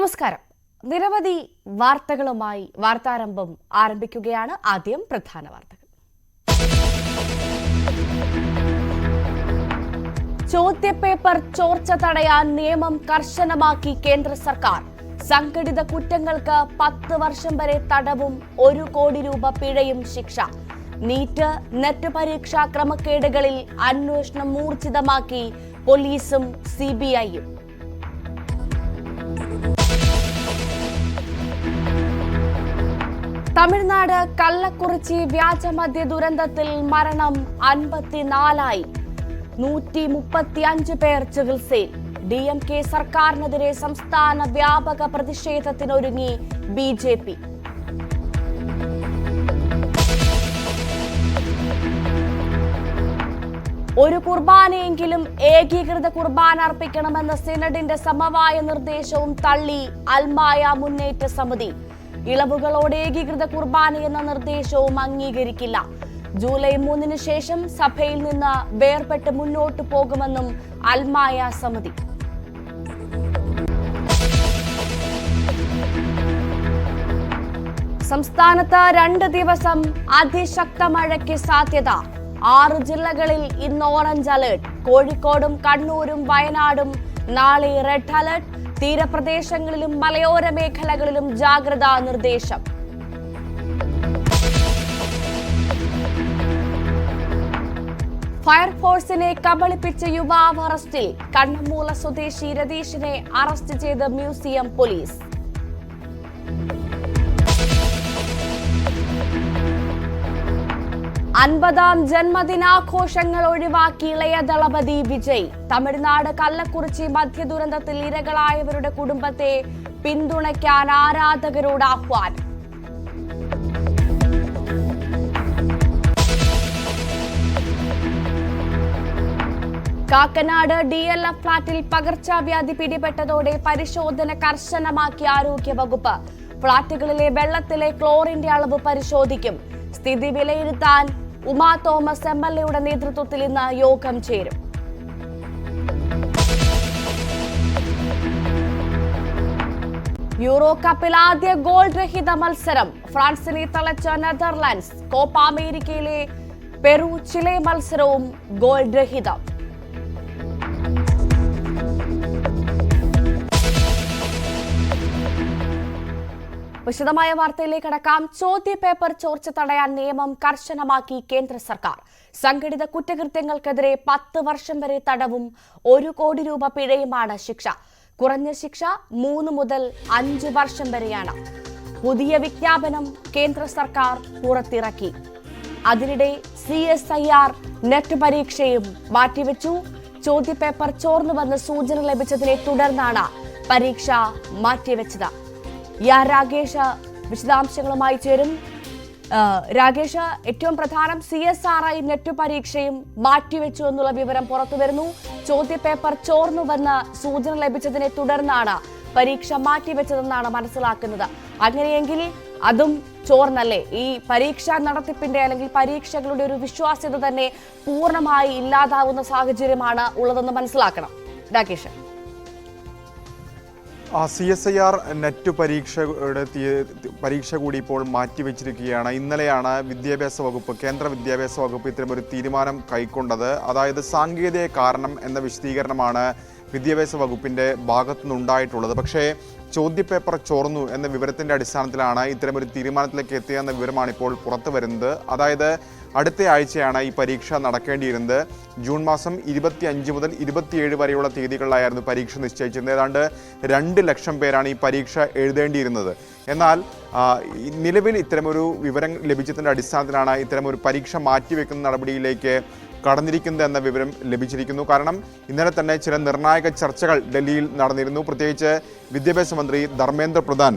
നമസ്കാരം. നിരവധി വാർത്തകളുമായി വാർത്താരംഭം ആരംഭിക്കുകയാണ്. ആദ്യം പ്രധാന വാർത്തകൾ. ചോദ്യപേപ്പർ ചോർച്ച തടയാൻ നിയമം കർശനമാക്കി കേന്ദ്ര സർക്കാർ. സംഘടിത കുറ്റങ്ങൾക്ക് 10 വർഷം വരെ തടവും 1 കോടി രൂപ പിഴയും ശിക്ഷ. നീറ്റ് നെറ്റ് പരീക്ഷാ ക്രമക്കേടുകളിൽ അന്വേഷണം ഊർജിതമാക്കി പോലീസും CBIയും. തമിഴ്നാട് കള്ളക്കുറിച്ചി വ്യാജമദ്യ ദുരന്തത്തിൽ മരണം 54ആയി. 135 പേർ ചികിത്സയിൽ. DMK സർക്കാരിനെതിരെ സംസ്ഥാന വ്യാപക പ്രതിഷേധത്തിനൊരുങ്ങി BJP. ഒരു കുർബാനയെങ്കിലും ഏകീകൃത കുർബാന അർപ്പിക്കണമെന്ന സിനഡിന്റെ സമവായ നിർദ്ദേശവും തള്ളി അൽമായ മുന്നേറ്റ സമിതി. ഇളവുകളോടെ ഏകീകൃത കുർബാന എന്ന നിർദ്ദേശവും അംഗീകരിക്കില്ല. ജൂലൈ 3 ശേഷം സഭയിൽ നിന്ന് വേർപെട്ട് മുന്നോട്ടു പോകുമെന്നും അൽമായ സമിതി. സംസ്ഥാനത്ത് 2 ദിവസം അതിശക്ത മഴയ്ക്ക് സാധ്യത. 6 ജില്ലകളിൽ ഇന്ന് ഓറഞ്ച് അലർട്ട്. കോഴിക്കോടും കണ്ണൂരും വയനാടും നാളെ റെഡ് അലർട്ട്. തീരപ്രദേശങ്ങളിലും മലയോര മേഖലകളിലും ജാഗ്രതാ നിർദ്ദേശം. ഫയർഫോഴ്സിനെ കബളിപ്പിച്ച യുവാവ് അറസ്റ്റിൽ. കണ്ണമൂല സ്വദേശി രതീഷിനെ അറസ്റ്റ് ചെയ്ത് മ്യൂസിയം പോലീസ്. അൻപതാം ജന്മദിനാഘോഷങ്ങൾ ഒഴിവാക്കി ഇളയ ദളപതി വിജയ്. തമിഴ്നാട് കള്ളക്കുറിച്ചി മദ്യദുരന്തത്തിൽ ഇരകളായവരുടെ കുടുംബത്തെ പിന്തുണയ്ക്കാൻ ആരാധകരോട് ആഹ്വാനം. കാക്കനാട് DLF ഫ്ളാറ്റിൽ പകർച്ചവ്യാധി പിടിപെട്ടതോടെ പരിശോധന കർശനമാക്കി ആരോഗ്യ വകുപ്പ്. ഫ്ളാറ്റുകളിലെ വെള്ളത്തിലെ ക്ലോറിന്റെ അളവ് പരിശോധിക്കും. സ്ഥിതി വിലയിരുത്താൻ ഉമാ തോമസ് MLAയുടെ നേതൃത്വത്തിൽ ഇന്ന് യോഗം ചേരും. യൂറോ കപ്പിൽ ആദ്യ ഗോൾ രഹിത മത്സരം. ഫ്രാൻസിനെ തളച്ച നെതർലാൻഡ്സ്. കോപ്പ അമേരിക്കയിലെ പെറു ചിലെ മത്സരവും ഗോൾ രഹിതം. വിശദമായ വാർത്തയിലേക്ക് കടക്കാം. ചോദ്യപേപ്പർ ചോർച്ച തടയാൻ നിയമം കർശനമാക്കി കേന്ദ്ര സർക്കാർ. സംഘടിത കുറ്റകൃത്യങ്ങൾക്കെതിരെ 10 വർഷം വരെ തടവും 1 കോടി രൂപ പിഴയുമാണ് ശിക്ഷ. കുറഞ്ഞ ശിക്ഷ 3 മുതൽ 5 വർഷം വരെയാണ്. പുതിയ വിജ്ഞാപനം കേന്ദ്ര സർക്കാർ പുറത്തിറക്കി. അതിനിടെ CSIR നെറ്റ് പരീക്ഷയും മാറ്റിവെച്ചു. ചോദ്യപേപ്പർ ചോർന്നുവെന്ന് സൂചന ലഭിച്ചതിനെ തുടർന്നാണ് പരീക്ഷ മാറ്റിവെച്ചത്. രാകേഷ് വിശദാംശങ്ങളുമായി ചേരും. രാകേഷ്, ഏറ്റവും പ്രധാനം CSRI നെറ്റ് പരീക്ഷയും മാറ്റിവെച്ചു എന്നുള്ള വിവരം പുറത്തുവരുന്നു. ചോദ്യപേപ്പർ ചോർന്നുവെന്ന് സൂചന ലഭിച്ചതിനെ തുടർന്നാണ് പരീക്ഷ മാറ്റിവെച്ചതെന്നാണ് മനസ്സിലാക്കുന്നത്. അങ്ങനെയെങ്കിൽ അതും ചോർന്നല്ലേ? ഈ പരീക്ഷാ നടത്തിപ്പിന്റെ അല്ലെങ്കിൽ പരീക്ഷകളുടെ ഒരു വിശ്വാസ്യത തന്നെ പൂർണ്ണമായി ഇല്ലാതാവുന്ന സാഹചര്യമാണ് ഉള്ളതെന്ന് മനസ്സിലാക്കണം. രാകേഷ്, CSIR നെറ്റ് പരീക്ഷ കൂടി ഇപ്പോൾ മാറ്റിവെച്ചിരിക്കുകയാണ്. ഇന്നലെയാണ് കേന്ദ്ര വിദ്യാഭ്യാസ വകുപ്പ് ഇത്തരമൊരു തീരുമാനം കൈക്കൊണ്ടത്. അതായത് സാങ്കേതിക കാരണം എന്ന വിശദീകരണമാണ് വിദ്യാഭ്യാസ വകുപ്പിൻ്റെ ഭാഗത്തുനിന്നുണ്ടായിട്ടുള്ളത്. പക്ഷേ ചോദ്യപേപ്പർ ചോർന്നു എന്ന വിവരത്തിൻ്റെ അടിസ്ഥാനത്തിലാണ് ഇത്തരമൊരു തീരുമാനത്തിലേക്ക് എത്തിയെന്ന വിവരമാണ് ഇപ്പോൾ പുറത്തു വരുന്നത്. അതായത് അടുത്ത ആഴ്ചയാണ് ഈ പരീക്ഷ നടക്കേണ്ടിയിരുന്നത്. ജൂൺ മാസം 25 മുതൽ 27 വരെയുള്ള തീയതികളിലായിരുന്നു പരീക്ഷ നിശ്ചയിച്ചിരുന്നത്. ഏതാണ്ട് 2 ലക്ഷം പേരാണ് ഈ പരീക്ഷ എഴുതേണ്ടിയിരുന്നത്. എന്നാൽ നിലവിൽ ഇത്തരമൊരു വിവരം ലഭിച്ചതിൻ്റെ അടിസ്ഥാനത്തിലാണ് ഇത്തരമൊരു പരീക്ഷ മാറ്റിവെക്കുന്ന നടപടിയിലേക്ക് കടന്നിരിക്കുന്നത് എന്ന വിവരം ലഭിച്ചിരിക്കുന്നു. കാരണം ഇന്നലെ തന്നെ ചില നിർണായക ചർച്ചകൾ ഡൽഹിയിൽ നടന്നിരുന്നു. പ്രത്യേകിച്ച് വിദ്യാഭ്യാസ മന്ത്രി ധർമ്മേന്ദ്ര പ്രധാൻ,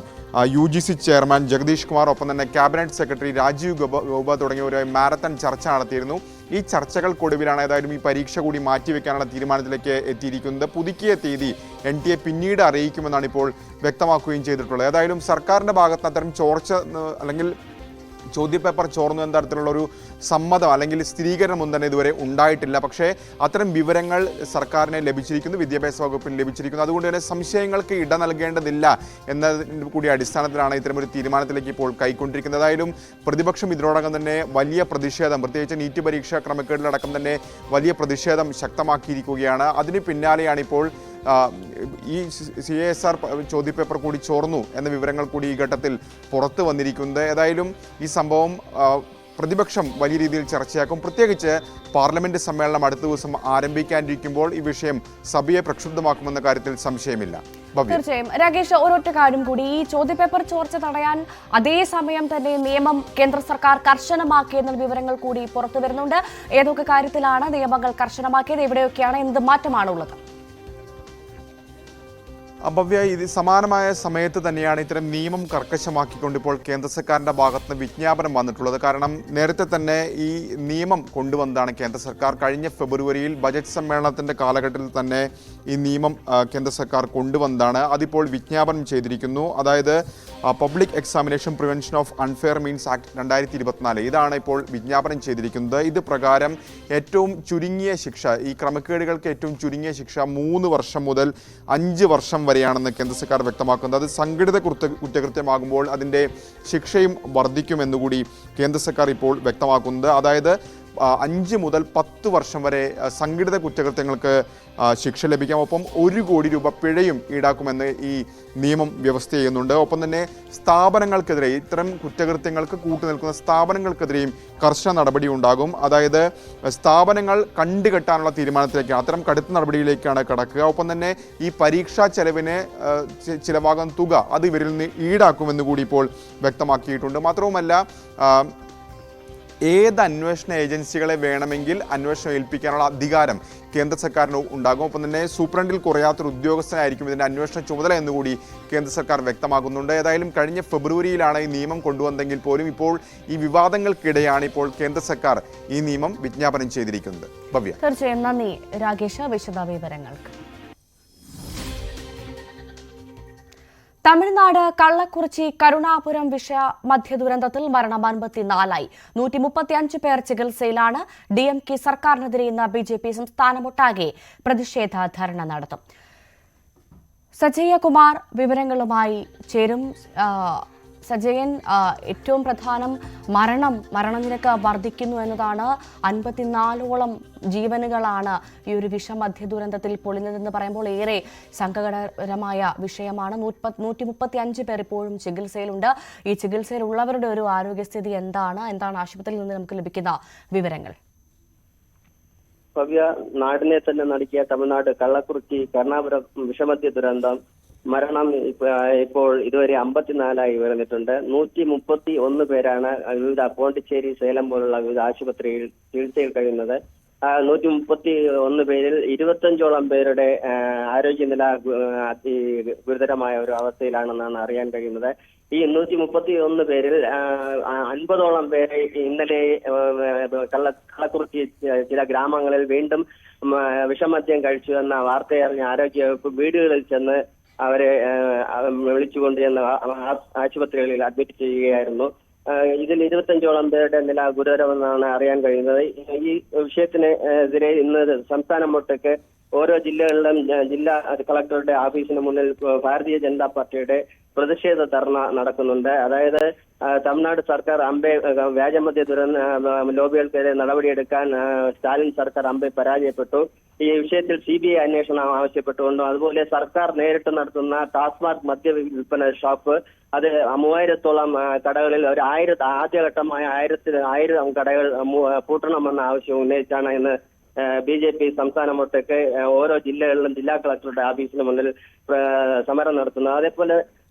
UGC ചെയർമാൻ ജഗദീഷ് കുമാർ, ഒപ്പം തന്നെ ക്യാബിനറ്റ് സെക്രട്ടറി രാജീവ് ഗൗബ തുടങ്ങിയവരെ മാരത്തൺ ചർച്ച നടത്തിയിരുന്നു. ഈ ചർച്ചകൾക്കൊടുവിലാണ് ഏതായാലും ഈ പരീക്ഷ കൂടി മാറ്റിവെക്കാനുള്ള തീരുമാനത്തിലേക്ക് എത്തിയിരിക്കുന്നത്. പുതുക്കിയ തീയതി NTA പിന്നീട് അറിയിക്കുമെന്നാണ് ഇപ്പോൾ വ്യക്തമാക്കുകയും ചെയ്തിട്ടുള്ളത്. ഏതായാലും സർക്കാരിൻ്റെ ഭാഗത്ത് അത്തരം ചോർച്ച അല്ലെങ്കിൽ ചോദ്യപേപ്പർ ചോർന്നു എന്ന തരത്തിലുള്ള ഒരു സമ്മതം അല്ലെങ്കിൽ സ്ഥിരീകരണം തന്നെ ഇതുവരെ ഉണ്ടായിട്ടില്ല. പക്ഷേ അത്തരം വിവരങ്ങൾ സർക്കാരിനെ ലഭിച്ചിരിക്കുന്നു, വിദ്യാഭ്യാസ വകുപ്പിന് ലഭിച്ചിരിക്കുന്നു. അതുകൊണ്ട് തന്നെ സംശയങ്ങൾക്ക് ഇട നൽകേണ്ടതില്ല എന്നതിൻ്റെ കൂടി അടിസ്ഥാനത്തിലാണ് ഇത്തരമൊരു തീരുമാനത്തിലേക്ക് ഇപ്പോൾ കൈക്കൊണ്ടിരിക്കുന്നത്. ഏതായാലും പ്രതിപക്ഷം ഇതിനോടകം തന്നെ വലിയ പ്രതിഷേധം, പ്രത്യേകിച്ച് നീറ്റ് പരീക്ഷാ ക്രമക്കേടിലടക്കം തന്നെ വലിയ പ്രതിഷേധം ശക്തമാക്കിയിരിക്കുകയാണ്. അതിന് പിന്നാലെയാണ് ഇപ്പോൾ ഈ CASR ചോദ്യപേപ്പർ കൂടി ചോർന്നു എന്ന വിവരങ്ങൾ കൂടി ഈ ഘട്ടത്തിൽ പുറത്തു വന്നിരിക്കുന്നത്. ഏതായാലും ഈ സംഭവം പ്രതിപക്ഷം വലിയ രീതിയിൽ ചർച്ചയാക്കും. പ്രത്യേകിച്ച് പാർലമെന്റ് സമ്മേളനം അടുത്ത ദിവസം ആരംഭിക്കാനിരിക്കുമ്പോൾ ഈ വിഷയം സഭയെ പ്രക്ഷുബ്ധമാക്കുമെന്ന കാര്യത്തിൽ സംശയമില്ല. തീർച്ചയായും രാകേഷ്, ഒരൊറ്റ കാര്യം കൂടി, ഈ ചോദ്യപേപ്പർ ചോർച്ച തടയാൻ അതേസമയം തന്നെ നിയമം കേന്ദ്ര സർക്കാർ കർശനമാക്കിയെന്ന വിവരങ്ങൾ കൂടി പുറത്തു വരുന്നുണ്ട്. ഏതൊക്കെ കാര്യത്തിലാണ് നിയമങ്ങൾ കർശനമാക്കിയത്, എവിടെയൊക്കെയാണ്, എന്ത് മാറ്റമാണുള്ളത്? ഭവ്യ, ഇത് സമാനമായ സമയത്ത് തന്നെയാണ് ഇത്തരം നിയമം കർക്കശമാക്കിക്കൊണ്ട് ഇപ്പോൾ കേന്ദ്ര സർക്കാരിൻ്റെ ഭാഗത്ത് നിന്ന് വിജ്ഞാപനം വന്നിട്ടുള്ളത്. കാരണം നേരത്തെ തന്നെ ഈ നിയമം കൊണ്ടുവന്നതാണ് കേന്ദ്ര സർക്കാർ. കഴിഞ്ഞ ഫെബ്രുവരിയിൽ ബജറ്റ് സമ്മേളനത്തിൻ്റെ കാലഘട്ടത്തിൽ തന്നെ ഈ നിയമം കേന്ദ്ര സർക്കാർ കൊണ്ടുവന്നതാണ്. അതിപ്പോൾ വിജ്ഞാപനം ചെയ്തിരിക്കുന്നു. അതായത് public examination prevention of unfair means act 2024 ഇതാണ് ഇപ്പോൾ വിജ്ഞാപനം ചെയ്തിരിക്കുന്നത്. ഇത് പ്രകാരം ഏറ്റവും ചുരുങ്ങിയ ശിക്ഷ, ഈ ക്രമക്കേടുകൾക്ക് ഏറ്റവും ചുരുങ്ങിയ ശിക്ഷ 3 വർഷം മുതൽ 5 വർഷം വരെയാണെന്ന് കേന്ദ്ര സർക്കാർ വ്യക്തമാക്കുന്നത്. അത് സംഘടിത കുറ്റകൃത്യമാകുമ്പോൾ അതിൻ്റെ ശിക്ഷയും വർദ്ധിക്കുമെന്നുകൂടി കേന്ദ്ര സർക്കാർ ഇപ്പോൾ വ്യക്തമാക്കുന്നത്. അതായത് 5 മുതൽ 10 വർഷം വരെ സംഘടിത കുറ്റകൃത്യങ്ങൾക്ക് ശിക്ഷ ലഭിക്കാം. ഒപ്പം 1 കോടി രൂപ പിഴയും ഈടാക്കുമെന്ന് ഈ നിയമം വ്യവസ്ഥ ചെയ്യുന്നുണ്ട്. ഒപ്പം തന്നെ സ്ഥാപനങ്ങൾക്കെതിരെ, ഇത്തരം കുറ്റകൃത്യങ്ങൾക്ക് കൂട്ടുനിൽക്കുന്ന സ്ഥാപനങ്ങൾക്കെതിരെയും കർശന നടപടി ഉണ്ടാകും. അതായത് സ്ഥാപനങ്ങൾ കണ്ടുകെട്ടാനുള്ള തീരുമാനത്തിലേക്കാണ്, അത്തരം കടുത്ത നടപടിയിലേക്കാണ് കടക്കുക. ഒപ്പം തന്നെ ഈ പരീക്ഷാ ചെലവിന് ചിലവാകുന്ന തുക അത് ഇവരിൽ നിന്ന് ഈടാക്കുമെന്ന് കൂടി ഇപ്പോൾ വ്യക്തമാക്കിയിട്ടുണ്ട്. മാത്രവുമല്ല ഏത് അന്വേഷണ ഏജൻസികളെ വേണമെങ്കിൽ അന്വേഷണം ഏൽപ്പിക്കാനുള്ള അധികാരം കേന്ദ്ര സർക്കാരിന് ഉണ്ടാകും. ഒപ്പം തന്നെ സൂപ്രണ്ടിൽ കുറയാത്തൊരു ഉദ്യോഗസ്ഥനായിരിക്കും ഇതിൻ്റെ അന്വേഷണ ചുമതല എന്നുകൂടി കേന്ദ്ര സർക്കാർ വ്യക്തമാക്കുന്നുണ്ട്. ഏതായാലും കഴിഞ്ഞ ഫെബ്രുവരിയിലാണ് ഈ നിയമം കൊണ്ടുവന്നെങ്കിൽ പോലും ഇപ്പോൾ ഈ വിവാദങ്ങൾക്കിടെയാണ് ഇപ്പോൾ കേന്ദ്ര സർക്കാർ ഈ നിയമം വിജ്ഞാപനം ചെയ്തിരിക്കുന്നത്. ഭവ്യ, തീർച്ചയായും നന്ദി രാകേഷ് വിശദ വിവരങ്ങൾക്ക്. തമിഴ്നാട് കള്ളക്കുറിച്ചി കരുണാപുരം വിഷ മദ്യ ദുരന്തത്തിൽ മരണം 54ആയി. 135 പേർ ചികിത്സയിലാണ്. DMK സർക്കാരിനെതിരെ ഇന്ന് BJP സംസ്ഥാനമൊട്ടാകെ പ്രതിഷേധ ധർണ നടത്തും. സജയകുമാർ വിവരങ്ങളുമായി ചേരും. സജയൻ, ഏറ്റവും പ്രധാനം മരണനിരക്ക് വർദ്ധിക്കുന്നു എന്നതാണ്. 54ഓളം ജീവനുകളാണ് ഈ ഒരു വിഷമദ്യ ദുരന്തത്തിൽ പൊളിഞ്ഞതെന്ന് പറയുമ്പോൾ ഏറെ സങ്കടകരമായ വിഷയമാണ്. 135 പേർ ഇപ്പോഴും ചികിത്സയിലുണ്ട്. ഈ ചികിത്സയിലുള്ളവരുടെ ഒരു ആരോഗ്യസ്ഥിതി എന്താണ് ആശുപത്രിയിൽ നിന്ന് നമുക്ക് ലഭിക്കുന്ന വിവരങ്ങൾ? ഭവ്യ, നാടിനെ തന്നെ നടുക്കിയ തമിഴ്നാട് കള്ളക്കുറിച്ചി കരുണാപുരം വിഷമദ്യ ദുരന്തം മരണം ഇപ്പോൾ ഇതുവരെ 54ആയി ഉയർന്നിട്ടുണ്ട്. 131 പേരാണ് വിവിധ പോണ്ടിച്ചേരി, സേലം പോലുള്ള വിവിധ ആശുപത്രിയിൽ ചികിത്സയിൽ കഴിയുന്നത്. 131 പേരിൽ 25ഓളം പേരുടെ ആരോഗ്യനില ഗുരുതരമായ ഒരു അവസ്ഥയിലാണെന്നാണ് അറിയാൻ കഴിയുന്നത്. ഈ 131 പേരിൽ 50ഓളം പേരെ ഇന്നലെ കള്ളക്കുറിച്ചി ചില ഗ്രാമങ്ങളിൽ വീണ്ടും വിഷമദ്യം കഴിച്ചു എന്ന വാർത്തയറിഞ്ഞ ആരോഗ്യവകുപ്പ് വീടുകളിൽ ചെന്ന് അവരെ വിളിച്ചുകൊണ്ട് ചെന്ന് ആശുപത്രികളിൽ അഡ്മിറ്റ് ചെയ്യുകയായിരുന്നു. ഇതിൽ 25ഓളം പേരുടെ നില ഗുരുതരമെന്നാണ് അറിയാൻ കഴിയുന്നത്. ഈ വിഷയത്തിനെതിരെ ഇന്ന് സംസ്ഥാനമൊട്ടൊക്കെ ഓരോ ജില്ലകളിലും ജില്ലാ കളക്ടറുടെ ഓഫീസിന് മുന്നിൽ ഭാരതീയ ജനതാ പാർട്ടിയുടെ പ്രതിഷേധ ധർണ നടക്കുന്നുണ്ട്. അതായത് തമിഴ്നാട് സർക്കാർ വ്യാജമദ്യ ലോബികൾക്കെതിരെ നടപടിയെടുക്കാൻ സ്റ്റാലിൻ സർക്കാർ പരാജയപ്പെട്ടു. ഈ വിഷയത്തിൽ CBI അന്വേഷണം ആവശ്യപ്പെട്ടുകൊണ്ടും അതുപോലെ സർക്കാർ നേരിട്ട് നടത്തുന്ന ടാസ്മാർക്ക് മദ്യ വിൽപ്പന ഷോപ്പ് അത് 3000ഓളം കടകളിൽ ഒരു ആദ്യഘട്ടമായ 1000 കടകൾ പൂട്ടണമെന്ന ആവശ്യം ഉന്നയിച്ചാണ് ഇന്ന് BJP സംസ്ഥാനമൊട്ടൊക്കെ ഓരോ ജില്ലകളിലും ജില്ലാ കളക്ടറുടെ ഓഫീസിന് മുന്നിൽ സമരം നടത്തുന്നത്. അതേപോലെ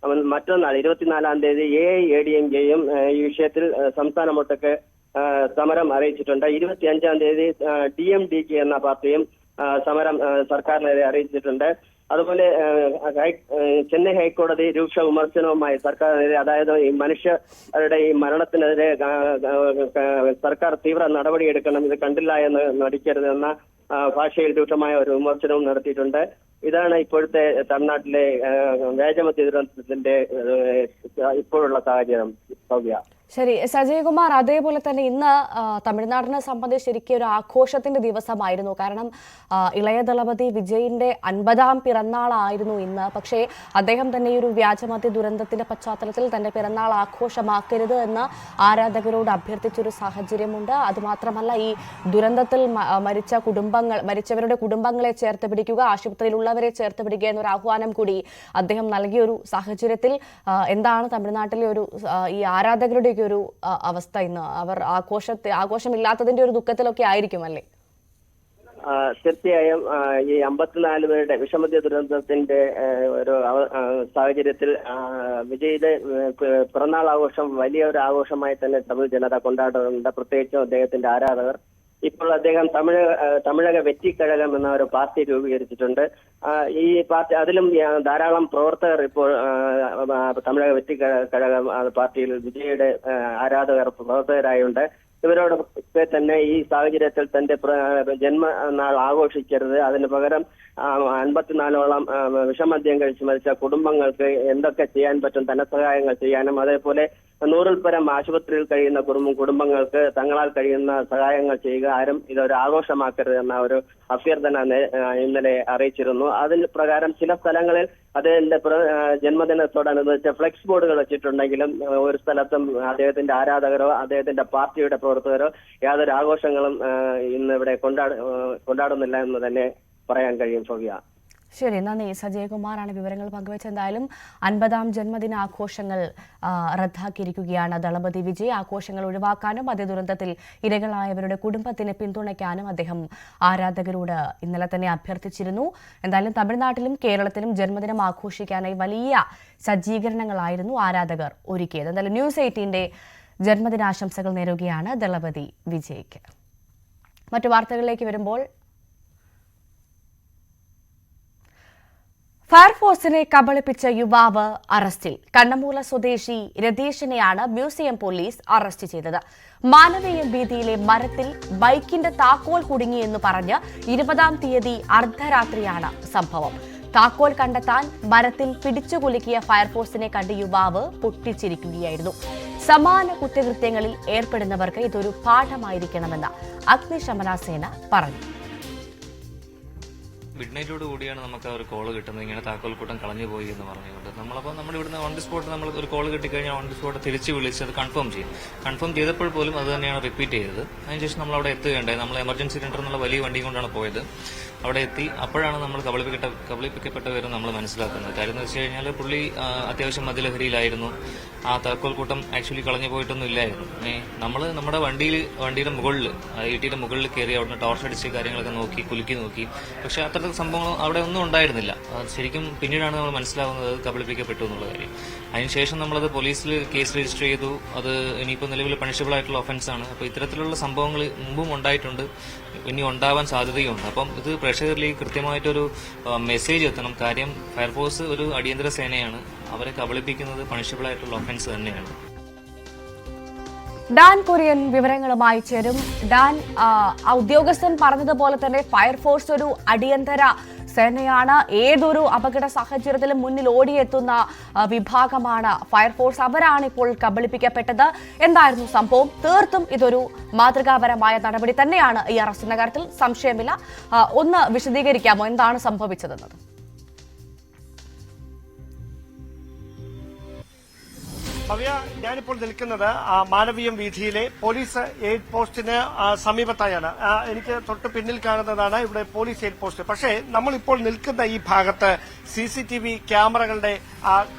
മറ്റന്നാൾ 24-ാം തീയതി AIADMKയും ഈ വിഷയത്തിൽ സംസ്ഥാനമൊട്ടൊക്കെ സമരം അറിയിച്ചിട്ടുണ്ട്. 25-ാം തീയതി DMDK എന്ന പാർട്ടിയും സമരം സർക്കാരിനെതിരെ അറിയിച്ചിട്ടുണ്ട്. അതുപോലെ ചെന്നൈ ഹൈക്കോടതി രൂക്ഷ വിമർശനവുമായി സർക്കാരിനെതിരെ, അതായത് ഈ മനുഷ്യരുടെ ഈ മരണത്തിനെതിരെ സർക്കാർ തീവ്ര നടപടിയെടുക്കണം, ഇത് കണ്ടില്ല എന്ന് നടിക്കരുതെന്ന ഭാഷയിൽ രൂക്ഷമായ ഒരു വിമർശനവും നടത്തിയിട്ടുണ്ട്. ഇതാണ് ഇപ്പോഴത്തെ തമിഴ്നാട്ടിലെ വ്യാജമദ്യ ദുരന്തത്തിന്റെ ഇപ്പോഴുള്ള സാഹചര്യം. ഭവ്യ, ശരി സജയകുമാർ, അതേപോലെ തന്നെ ഇന്ന് തമിഴ്നാടിനെ സംബന്ധിച്ച് ശരിക്കും ഒരു ആഘോഷത്തിന്റെ ദിവസമായിരുന്നു. കാരണം ഇളയ ദളപതി വിജയിന്റെ 50ാം പിറന്നാളായിരുന്നു ഇന്ന്. പക്ഷേ അദ്ദേഹം തന്നെ ഈ ഒരു വ്യാജമദ്യ ദുരന്തത്തിന്റെ പശ്ചാത്തലത്തിൽ തന്റെ പിറന്നാൾ ആഘോഷമാക്കരുത് എന്ന് ആരാധകരോട് അഭ്യർത്ഥിച്ചൊരു സാഹചര്യമുണ്ട്. അതുമാത്രമല്ല, ഈ ദുരന്തത്തിൽ മരിച്ചവരുടെ കുടുംബങ്ങളെ ചേർത്ത് പിടിക്കുക, ആശുപത്രിയിലുള്ളവരെ ചേർത്ത് പിടിക്കുക എന്നൊരു ആഹ്വാനം കൂടി അദ്ദേഹം നൽകിയ ഒരു സാഹചര്യത്തിൽ എന്താണ് തമിഴ്നാട്ടിലെ ഒരു ഈ ആരാധകരുടെ ഒരു അവസ്ഥ? ഇന്ന് അവർ ആഘോഷമില്ലാത്തതിന്റെ ഒരു ദുഃഖത്തിലൊക്കെ ആയിരിക്കും അല്ലേ? തീർച്ചയായും ഈ 54 പേരുടെ വിഷമദ്യ ദുരന്തത്തിന്റെ ഒരു സാഹചര്യത്തിൽ വിജയുടെ പിറന്നാൾ ആഘോഷം വലിയ ഒരു ആഘോഷമായി തന്നെ തമിഴ് ജനത കൊണ്ടാടുന്നുണ്ട്. പ്രത്യേകിച്ചും അദ്ദേഹത്തിന്റെ ആരാധകർ. ഇപ്പോൾ അദ്ദേഹം തമിഴക വെറ്റിക്കഴകം എന്ന ഒരു പാർട്ടി രൂപീകരിച്ചിട്ടുണ്ട്. ഈ പാർട്ടി അതിലും ധാരാളം പ്രവർത്തകർ ഇപ്പോൾ തമിഴക വെറ്റിക്കഴകം പാർട്ടിയിൽ വിജയുടെ ആരാധകർ പ്രവർത്തകരായുണ്ട്. ഇവരോടൊക്കെ തന്നെ ഈ സാഹചര്യത്തിൽ തന്റെ ജന്മനാൾ ആഘോഷിക്കരുത്, അതിന് പകരം 54ഓളം വിഷമദ്യം കഴിച്ച് മരിച്ച കുടുംബങ്ങൾക്ക് എന്തൊക്കെ ചെയ്യാൻ പറ്റും ധനസഹായങ്ങൾ ചെയ്യാനും, അതേപോലെ 100ൽ പരം ആശുപത്രിയിൽ കഴിയുന്ന കുടുംബങ്ങൾക്ക് തങ്ങളാൽ കഴിയുന്ന സഹായങ്ങൾ ചെയ്യുക, ആരും ഇതൊരു ആഘോഷമാക്കരുത് എന്ന ഒരു അഭ്യർത്ഥന ഇന്നലെ അറിയിച്ചിരുന്നു. അതിന് പ്രകാരം ചില സ്ഥലങ്ങളിൽ അദ്ദേഹത്തിന്റെ ജന്മദിനത്തോടനുബന്ധിച്ച് ഫ്ലെക്സ് ബോർഡുകൾ വെച്ചിട്ടുണ്ടെങ്കിലും ഒരു സ്ഥലത്തും അദ്ദേഹത്തിന്റെ ആരാധകരോ അദ്ദേഹത്തിന്റെ പാർട്ടിയുടെ പ്രവർത്തകരോ യാതൊരു ആഘോഷങ്ങളും ഇന്ന് ഇവിടെ കൊണ്ടാടുന്നില്ല എന്ന് തന്നെ പറയാൻ കഴിയും. സോഫിയ. ശരി, നന്ദി. സജയകുമാറാണ് വിവരങ്ങൾ പങ്കുവെച്ച. എന്തായാലും 50ാം ജന്മദിന ആഘോഷങ്ങൾ റദ്ദാക്കിയിരിക്കുകയാണ് ദളപതി വിജയ്. ആഘോഷങ്ങൾ ഒഴിവാക്കാനും അതേ ദുരന്തത്തിൽ ഇരകളായവരുടെ കുടുംബത്തിന് പിന്തുണയ്ക്കാനും അദ്ദേഹം ആരാധകരോട് ഇന്നലെ തന്നെ അഭ്യർത്ഥിച്ചിരുന്നു. എന്തായാലും തമിഴ്നാട്ടിലും കേരളത്തിലും ജന്മദിനം ആഘോഷിക്കാനായി വലിയ സജ്ജീകരണങ്ങളായിരുന്നു ആരാധകർ ഒരുക്കിയത്. എന്തായാലും ന്യൂസ് 18ന്റെ ജന്മദിനാശംസകൾ നേരുകയാണ് ദളപതി വിജയ്ക്ക്. മറ്റു വാർത്തകളിലേക്ക് വരുമ്പോൾ, ഫയർഫോഴ്സിനെ കബളിപ്പിച്ച യുവാവ് അറസ്റ്റിൽ. കണ്ണമൂല സ്വദേശി രതീഷിനെയാണ് മ്യൂസിയം പോലീസ് അറസ്റ്റ് ചെയ്തത്. മാനവീയം വീതിയിലെ മരത്തിൽ ബൈക്കിന്റെ താക്കോൽ കുടുങ്ങിയെന്ന് പറഞ്ഞ് 20ാം തീയതി അർദ്ധരാത്രിയാണ് സംഭവം. താക്കോൽ കണ്ടെത്താൻ മരത്തിൽ പിടിച്ചുകുലുക്കിയ ഫയർഫോഴ്സിനെ കണ്ട് യുവാവ് പൊട്ടിച്ചിരിക്കുകയായിരുന്നു. സമാന കുറ്റകൃത്യങ്ങളിൽ ഏർപ്പെടുന്നവർക്ക് ഇതൊരു പാഠമായിരിക്കണമെന്ന് അഗ്നിശമന സേന പറഞ്ഞു. മിഡ്നൈറ്റോട് കൂടിയാണ് നമുക്ക് ഒരു കോള് കിട്ടുന്നത്, ഇങ്ങനെ താക്കോൽക്കൂട്ടം കളഞ്ഞു പോയി എന്ന് പറഞ്ഞുകൊണ്ട്. നമ്മളപ്പോൾ നമ്മുടെ ഇവിടുന്ന് ഓൺ ദി സ്പോട്ട് നമ്മൾ ഒരു കോള് കിട്ടിക്കഴിഞ്ഞാൽ ഓൺ ദി സ്പോട്ട് തിരിച്ച് വിളിച്ച് അത് കൺഫേം ചെയ്യും. കൺഫേം ചെയ്തപ്പോൾ പോലും അത് തന്നെയാണ് റിപ്പീറ്റ് ചെയ്തത്. അതിനുശേഷം നമ്മൾ അവിടെ എത്തുകയുണ്ടായി. നമ്മൾ എമർജൻസി സെന്റർ എന്നുള്ള വലിയ വണ്ടി കൊണ്ടാണ് പോയത്. അവിടെ എത്തി അപ്പോഴാണ് നമ്മൾ കബളിപ്പിക്കപ്പെട്ടവരും നമ്മൾ മനസ്സിലാക്കുന്നത്. കാര്യം എന്ന് വെച്ച് കഴിഞ്ഞാൽ പുള്ളി അത്യാവശ്യം മദ്യലഹരിയിലായിരുന്നു. ആ താക്കോൽക്കൂട്ടം ആക്ച്വലി കളഞ്ഞു പോയിട്ടൊന്നും ഇല്ലായിരുന്നു. നമ്മൾ നമ്മുടെ വണ്ടിയുടെ മുകളിൽ ഈട്ടിയുടെ മുകളിൽ കയറി അവിടുന്ന് ടോർച്ച് അടിച്ച് കാര്യങ്ങളൊക്കെ നോക്കി കുലുക്കി നോക്കി. പക്ഷെ അത്തരത്തിൽ സംഭവങ്ങൾ അവിടെ ഒന്നും ഉണ്ടായിരുന്നില്ല. ശരിക്കും പിന്നീടാണ് നമ്മൾ മനസ്സിലാവുന്നത് കബളിപ്പിക്കപ്പെട്ടു എന്നുള്ള കാര്യം. അതിനുശേഷം നമ്മളത് പോലീസിൽ കേസ് രജിസ്റ്റർ ചെയ്തു. അത് ഇനിയിപ്പോൾ നിലവിൽ പണിഷബിൾ ആയിട്ടുള്ള ഒഫൻസ് ആണ്. അപ്പോൾ ഇത്തരത്തിലുള്ള സംഭവങ്ങൾ മുമ്പും ഉണ്ടായിട്ടുണ്ട്, ഇനി ഉണ്ടാവാൻ സാധ്യതയുണ്ട്. അപ്പം ഇത് പ്രേക്ഷകരിലേക്ക് കൃത്യമായിട്ടൊരു മെസ്സേജ് എത്തണം. കാര്യം ഫയർഫോഴ്സ് ഒരു അടിയന്തര സേനയാണ്. അവരെ കബളിപ്പിക്കുന്നത് പണിഷബിൾ ആയിട്ടുള്ള ഒഫൻസ് തന്നെയാണ്. ഡാൻ കുര്യൻ വിവരങ്ങളുമായി ചേരും. ഡാൻ, ഉദ്യോഗസ്ഥൻ പറഞ്ഞതുപോലെ തന്നെ ഫയർഫോഴ്സ് ഒരു അടിയന്തര സേനയാണ്. ഏതൊരു അപകട സാഹചര്യത്തിലും മുന്നിൽ ഓടിയെത്തുന്ന വിഭാഗമാണ് ഫയർഫോഴ്സ്. അവരാണ് ഇപ്പോൾ കബളിപ്പിക്കപ്പെട്ടത്. എന്തായിരുന്നു സംഭവം? തീർത്തും ഇതൊരു മാതൃകാപരമായ നടപടി തന്നെയാണ് ഈ അറസ്റ്റിന്റെ കാര്യത്തിൽ, സംശയമില്ല. ഒന്ന് വിശദീകരിക്കാമോ എന്താണ് സംഭവിച്ചതെന്നത്? ഭവ്യ, ഞാനിപ്പോൾ നിൽക്കുന്നത് മാനവീയം വീഥിയിലെ പോലീസ് എയ്ഡ് പോസ്റ്റിന് സമീപത്തായാണ്. എനിക്ക് തൊട്ട് പിന്നിൽ കാണുന്നതാണ് ഇവിടെ പോലീസ് എയ്ഡ് പോസ്റ്റ്. പക്ഷേ നമ്മളിപ്പോൾ നിൽക്കുന്ന ഈ ഭാഗത്ത് CCTV ക്യാമറകളുടെ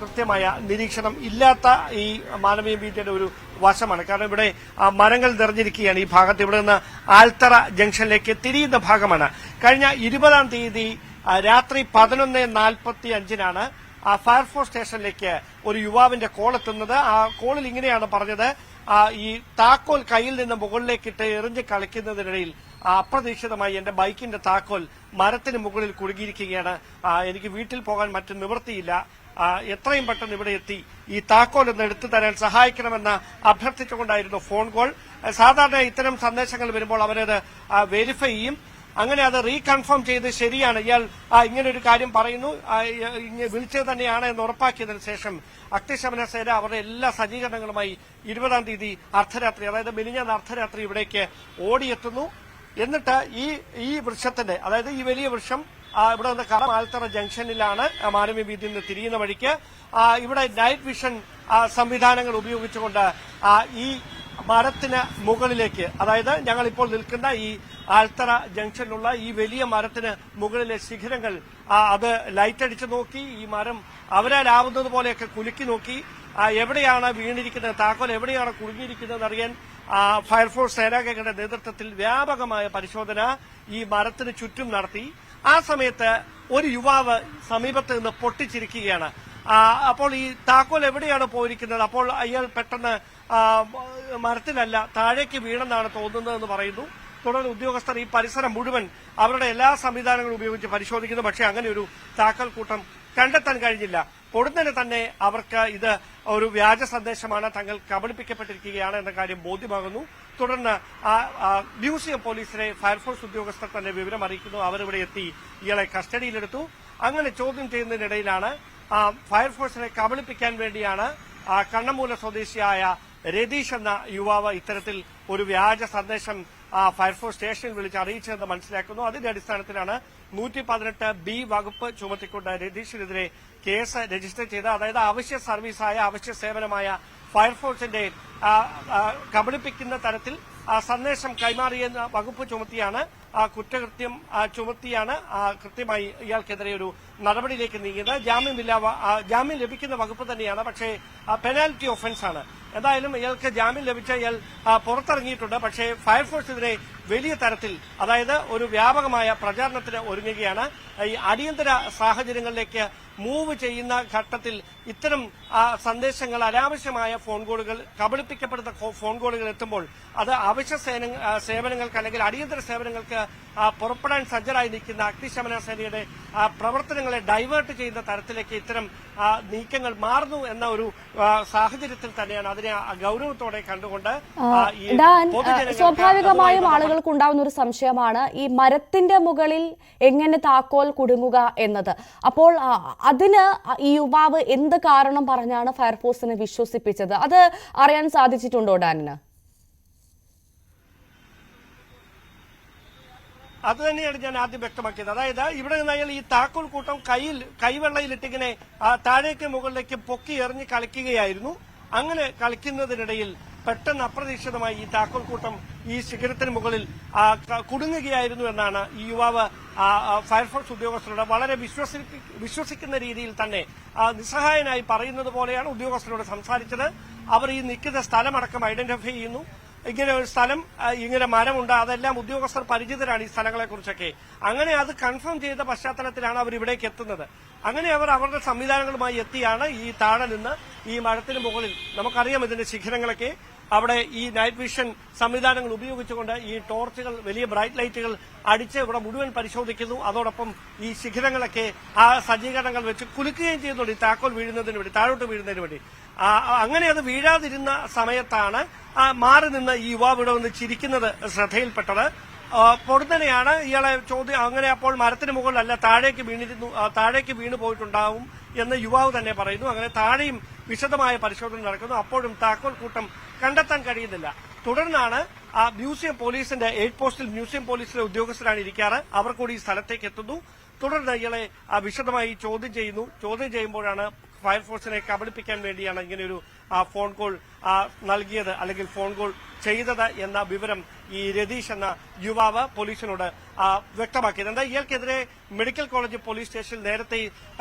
കൃത്യമായ നിരീക്ഷണം ഇല്ലാത്ത ഈ മാനവീയം വീഥിയുടെ ഒരു വശമാണ്. കാരണം ഇവിടെ മരങ്ങൾ നിറഞ്ഞിരിക്കുകയാണ് ഈ ഭാഗത്ത്. ഇവിടെ നിന്ന് ആൽത്തറ ജംഗ്ഷനിലേക്ക് തിരിയുന്ന ഭാഗമാണ്. കഴിഞ്ഞ 20ാം തീയതി രാത്രി 11:45 ഫയർഫോഴ്സ് സ്റ്റേഷനിലേക്ക് ഒരു യുവാവിന്റെ കോൾ എത്തുന്നത്. ആ കോളിൽ ഇങ്ങനെയാണ് പറഞ്ഞത്: ഈ താക്കോൽ കയ്യിൽ നിന്ന് മുകളിലേക്കിട്ട് എറിഞ്ഞ് കളിക്കുന്നതിനിടയിൽ അപ്രതീക്ഷിതമായി എന്റെ ബൈക്കിന്റെ താക്കോൽ മരത്തിന് മുകളിൽ കുടുങ്ങിയിരിക്കുകയാണ്. എനിക്ക് വീട്ടിൽ പോകാൻ മറ്റു നിവൃത്തിയില്ല. എത്രയും പെട്ടെന്ന് ഇവിടെ എത്തി ഈ താക്കോൽ ഒന്ന് എടുത്തു തരാൻ സഹായിക്കണമെന്ന് അഭ്യർത്ഥിച്ചുകൊണ്ടായിരുന്നു ഫോൺ കോൾ. സാധാരണ ഇത്തരം സന്ദേശങ്ങൾ വരുമ്പോൾ അവരത് വെരിഫൈ ചെയ്യും. അങ്ങനെ അത് റീകൺഫേം ചെയ്ത് ശരിയാണ് ഇയാൾ ഇങ്ങനെ ഒരു കാര്യം പറയുന്നു, വിളിച്ചത് തന്നെയാണ് എന്ന് ഉറപ്പാക്കിയതിനു ശേഷം അഗ്നിശമന സേന അവരുടെ എല്ലാ സജ്ജീകരണങ്ങളുമായി 20-ാം തീയതി അർദ്ധരാത്രി, അതായത് മിനിഞ്ഞാന്ന് അർദ്ധരാത്രി ഇവിടേക്ക് ഓടിയെത്തുന്നു. എന്നിട്ട് ഈ വൃക്ഷത്തിന്റെ, അതായത് ഈ വലിയ വൃക്ഷം ഇവിടെ നിന്ന് ആൽത്തറ ജംഗ്ഷനിലാണ് മാനവീയ വീതിയിൽ നിന്ന് തിരിയുന്ന വഴിക്ക് ഇവിടെ നൈറ്റ് വിഷൻ സംവിധാനങ്ങൾ ഉപയോഗിച്ചുകൊണ്ട് ഈ മരത്തിന് മുകളിലേക്ക്, അതായത് ഞങ്ങളിപ്പോൾ നിൽക്കുന്ന ഈ ആൽത്തറ ജംഗ്ഷനിലുള്ള ഈ വലിയ മരത്തിന് മുകളിലെ ശിഖരങ്ങൾ അത് ലൈറ്റ് അടിച്ചു നോക്കി, ഈ മരം അവരാലാവുന്നത് പോലെയൊക്കെ കുലുക്കി നോക്കി, എവിടെയാണ് വീണിരിക്കുന്നത്, താക്കോൽ എവിടെയാണ് കുടുങ്ങിയിരിക്കുന്നത് അറിയാൻ ഫയർഫോഴ്സ് സേനാംഗങ്ങളുടെ നേതൃത്വത്തിൽ വ്യാപകമായ പരിശോധന ഈ മരത്തിന് ചുറ്റും നടത്തി. ആ സമയത്ത് ഒരു യുവാവ് സമീപത്ത് നിന്ന് പൊട്ടിച്ചിരിക്കുകയാണ്. അപ്പോൾ ഈ താക്കോൽ എവിടെയാണ് പോയിരിക്കുന്നത്? അപ്പോൾ അയാൾ പെട്ടെന്ന് മരത്തിലല്ല താഴേക്ക് വീണെന്നാണ് തോന്നുന്നതെന്ന് പറയുന്നു. തുടർന്ന് ഉദ്യോഗസ്ഥർ ഈ പരിസരം മുഴുവൻ അവരുടെ എല്ലാ സംവിധാനങ്ങളും ഉപയോഗിച്ച് പരിശോധിക്കുന്നു. പക്ഷേ അങ്ങനെ ഒരു താക്കോൽ കൂട്ടം കണ്ടെത്താൻ കഴിഞ്ഞില്ല. പൊടുന്നതിന് തന്നെ അവർക്ക് ഇത് ഒരു വ്യാജ സന്ദേശമാണ്, തങ്ങൾ കബളിപ്പിക്കപ്പെട്ടിരിക്കുകയാണ് എന്ന കാര്യം ബോധ്യമാകുന്നു. തുടർന്ന് മ്യൂസിയം പോലീസിനെ ഫയർഫോഴ്സ് ഉദ്യോഗസ്ഥർ തന്നെ വിവരം അറിയിക്കുന്നു. അവരിവിടെ എത്തി ഇയാളെ കസ്റ്റഡിയിലെടുത്തു. അങ്ങനെ ചോദ്യം ചെയ്യുന്നതിനിടയിലാണ് ഫയർഫോഴ്സിനെ കബളിപ്പിക്കാൻ വേണ്ടിയാണ് കണ്ണമൂല സ്വദേശിയായ രതീഷ് എന്ന യുവാവ് ഇത്തരത്തിൽ ഒരു വ്യാജ സന്ദേശം ഫയർഫോഴ്സ് സ്റ്റേഷനിൽ വിളിച്ച് അറിയിച്ചതെന്ന് മനസ്സിലാക്കുന്നു. അതിന്റെ അടിസ്ഥാനത്തിലാണ് 118B വകുപ്പ് ചുമത്തിക്കൊണ്ട് രതീഷിനെതിരെ കേസ് രജിസ്റ്റർ ചെയ്ത്, അതായത് അവശ്യ സർവീസായ അവശ്യ സേവനമായ ഫയർഫോഴ്സിന്റെ കബളിപ്പിക്കുന്ന തരത്തിൽ സന്ദേശം കൈമാറിയെന്ന വകുപ്പ് ചുമത്തിയാണ് കുറ്റകൃത്യം ചുമത്തിയാണ് കൃത്യമായി ഇയാൾക്കെതിരെ ഒരു നടപടിയിലേക്ക് നീങ്ങിയത്. ജാമ്യം ലഭിക്കുന്ന വകുപ്പ് തന്നെയാണ്, പക്ഷേ പെനാൽറ്റി ഒഫൻസ് ആണ്. എന്തായാലും ഇയാൾക്ക് ജാമ്യം ലഭിച്ച ഇയാൾ പുറത്തിറങ്ങിയിട്ടുണ്ട്. പക്ഷേ ഫയർഫോഴ്സ് ഇതിനെ വലിയ തരത്തിൽ, അതായത് ഒരു വ്യാപകമായ പ്രചാരണത്തിന് ഒരുങ്ങുകയാണ്. ഈ അടിയന്തര സാഹചര്യങ്ങളിലേക്ക് മൂവ് ചെയ്യുന്ന ഘട്ടത്തിൽ ഇത്തരം സന്ദേശങ്ങൾ, അനാവശ്യമായ ഫോൺ കോളുകൾ, കബളിപ്പിക്കപ്പെടുന്ന ഫോൺ കോളുകൾ എത്തുമ്പോൾ അത് അവശ്യ സേവനങ്ങൾക്ക് അല്ലെങ്കിൽ അടിയന്തര സേവനങ്ങൾക്ക് പുറപ്പെടാൻ സജ്ജരായി നിൽക്കുന്ന അഗ്നിശമന സേനയുടെ പ്രവർത്തനങ്ങളെ ഡൈവേർട്ട് ചെയ്യുന്ന തരത്തിലേക്ക് ഇത്തരം നീക്കങ്ങൾ മാറുന്നു എന്ന ഒരു സാഹചര്യത്തിൽ തന്നെയാണ് അതിനെ ഗൌരവത്തോടെ കണ്ടുകൊണ്ട് സ്വാഭാവികമായും ആളുകൾക്ക് ഉണ്ടാവുന്ന ഒരു സംശയമാണ് ഈ മരത്തിന്റെ മുകളിൽ എങ്ങനെ താക്കോൽ കുടുങ്ങുക എന്നത്. അപ്പോൾ അതിന് ഈ യുവാവ് എന്ത് കാരണം പറഞ്ഞാണ് ഫയർഫോഴ്സിനെ വിശ്വസിപ്പിച്ചത്? അത് അറിയാൻ സാധിച്ചിട്ടുണ്ടോ ഡാനിന്? അത് തന്നെയാണ് ഞാൻ ആദ്യം വ്യക്തമാക്കിയത്. അതായത് ഇവിടെ നിന്ന് അയാൾ ഈ താക്കോൽ കൂട്ടം കൈവെള്ളയിലിട്ടിങ്ങനെ താഴേക്ക് മുകളിലേക്ക് പൊക്കി എറിഞ്ഞ് കളിക്കുകയായിരുന്നു. അങ്ങനെ കളിക്കുന്നതിനിടയിൽ പെട്ടെന്ന് അപ്രതീക്ഷിതമായി ഈ താക്കോൽ കൂട്ടം ഈ ശിഖരത്തിന് മുകളിൽ കുടുങ്ങുകയായിരുന്നു എന്നാണ് ഈ യുവാവ് ഫയർഫോഴ്സ് ഉദ്യോഗസ്ഥരോട് വളരെ വിശ്വസിക്കുന്ന രീതിയിൽ തന്നെ നിസ്സഹായനായി പറയുന്നത് പോലെയാണ് ഉദ്യോഗസ്ഥരോട് സംസാരിച്ചത്. അവർ ഈ നിൽക്കുന്ന സ്ഥലമടക്കം ഐഡന്റിഫൈ ചെയ്യുന്നു. ഇങ്ങനെ ഒരു സ്ഥലം, ഇങ്ങനെ മരമുണ്ട്, അതെല്ലാം ഉദ്യോഗസ്ഥർ പരിചിതരാണ് ഈ സ്ഥലങ്ങളെക്കുറിച്ചൊക്കെ. അങ്ങനെ അത് കൺഫേം ചെയ്ത പശ്ചാത്തലത്തിലാണ് അവർ ഇവിടേക്ക് എത്തുന്നത്. അങ്ങനെ അവർ അവരുടെ സംവിധാനങ്ങളുമായി എത്തിയാണ് ഈ താഴെ നിന്ന് ഈ മരത്തിന് മുകളിൽ, നമുക്കറിയാം ഇതിന്റെ ശിഖരങ്ങളൊക്കെ, അവിടെ ഈ നൈറ്റ് വിഷൻ സംവിധാനങ്ങൾ ഉപയോഗിച്ചുകൊണ്ട് ഈ ടോർച്ചുകൾ, വലിയ ബ്രൈറ്റ് ലൈറ്റുകൾ അടിച്ച് ഇവിടെ മുഴുവൻ പരിശോധിക്കുന്നു. അതോടൊപ്പം ഈ ശിഖരങ്ങളൊക്കെ ആ സജ്ജീകരണങ്ങൾ വെച്ച് കുലുക്കുകയും ചെയ്യുന്നുണ്ട് ഈ താക്കോൽ വീഴുന്നതിന് വേണ്ടി, താഴോട്ട് വീഴുന്നതിന് വേണ്ടി. അങ്ങനെ അത് വീഴാതിരുന്ന സമയത്താണ് മാറി നിന്ന് ഈ യുവാവ് ഇവിടെ വന്ന് ചിരിക്കുന്നത് ശ്രദ്ധയിൽപ്പെട്ടത്. പൊടുന്നനെയാണ് ഇയാളെ ചോദ്യം. അങ്ങനെ അപ്പോൾ മരത്തിന് മുകളിലല്ല, താഴേക്ക് വീണു പോയിട്ടുണ്ടാവും എന്ന് യുവാവ് തന്നെ പറയുന്നു. അങ്ങനെ താഴെയും വിശദമായ പരിശോധന നടക്കുന്നു. അപ്പോഴും താക്കോൽ കൂട്ടം കണ്ടെത്താൻ കഴിയുന്നില്ല. തുടർന്നാണ് മ്യൂസിയം പോലീസിന്റെ 8 പോസ്റ്റിൽ മ്യൂസിയം പോലീസിലെ ഉദ്യോഗസ്ഥരാണ് ഇരിക്കാറ്. അവർ കൂടി ഈ സ്ഥലത്തേക്ക് എത്തുന്നു. തുടർന്ന് ഇയാളെ വിശദമായി ചോദ്യം ചെയ്യുന്നു. ചോദ്യം ചെയ്യുമ്പോഴാണ് ഫയർഫോഴ്സിനെ കബളിപ്പിക്കാൻ വേണ്ടിയാണ് ഇങ്ങനെയൊരു ഫോൺ കോൾ നൽകിയത് അല്ലെങ്കിൽ ഫോൺ കോൾ ചെയ്തത് എന്ന വിവരം ഈ രതീഷ് എന്ന യുവാവ് പോലീസിനോട് വ്യക്തമാക്കിയത്. എന്താ ഇയാൾക്കെതിരെ മെഡിക്കൽ കോളേജ് പോലീസ് സ്റ്റേഷനിൽ നേരത്തെ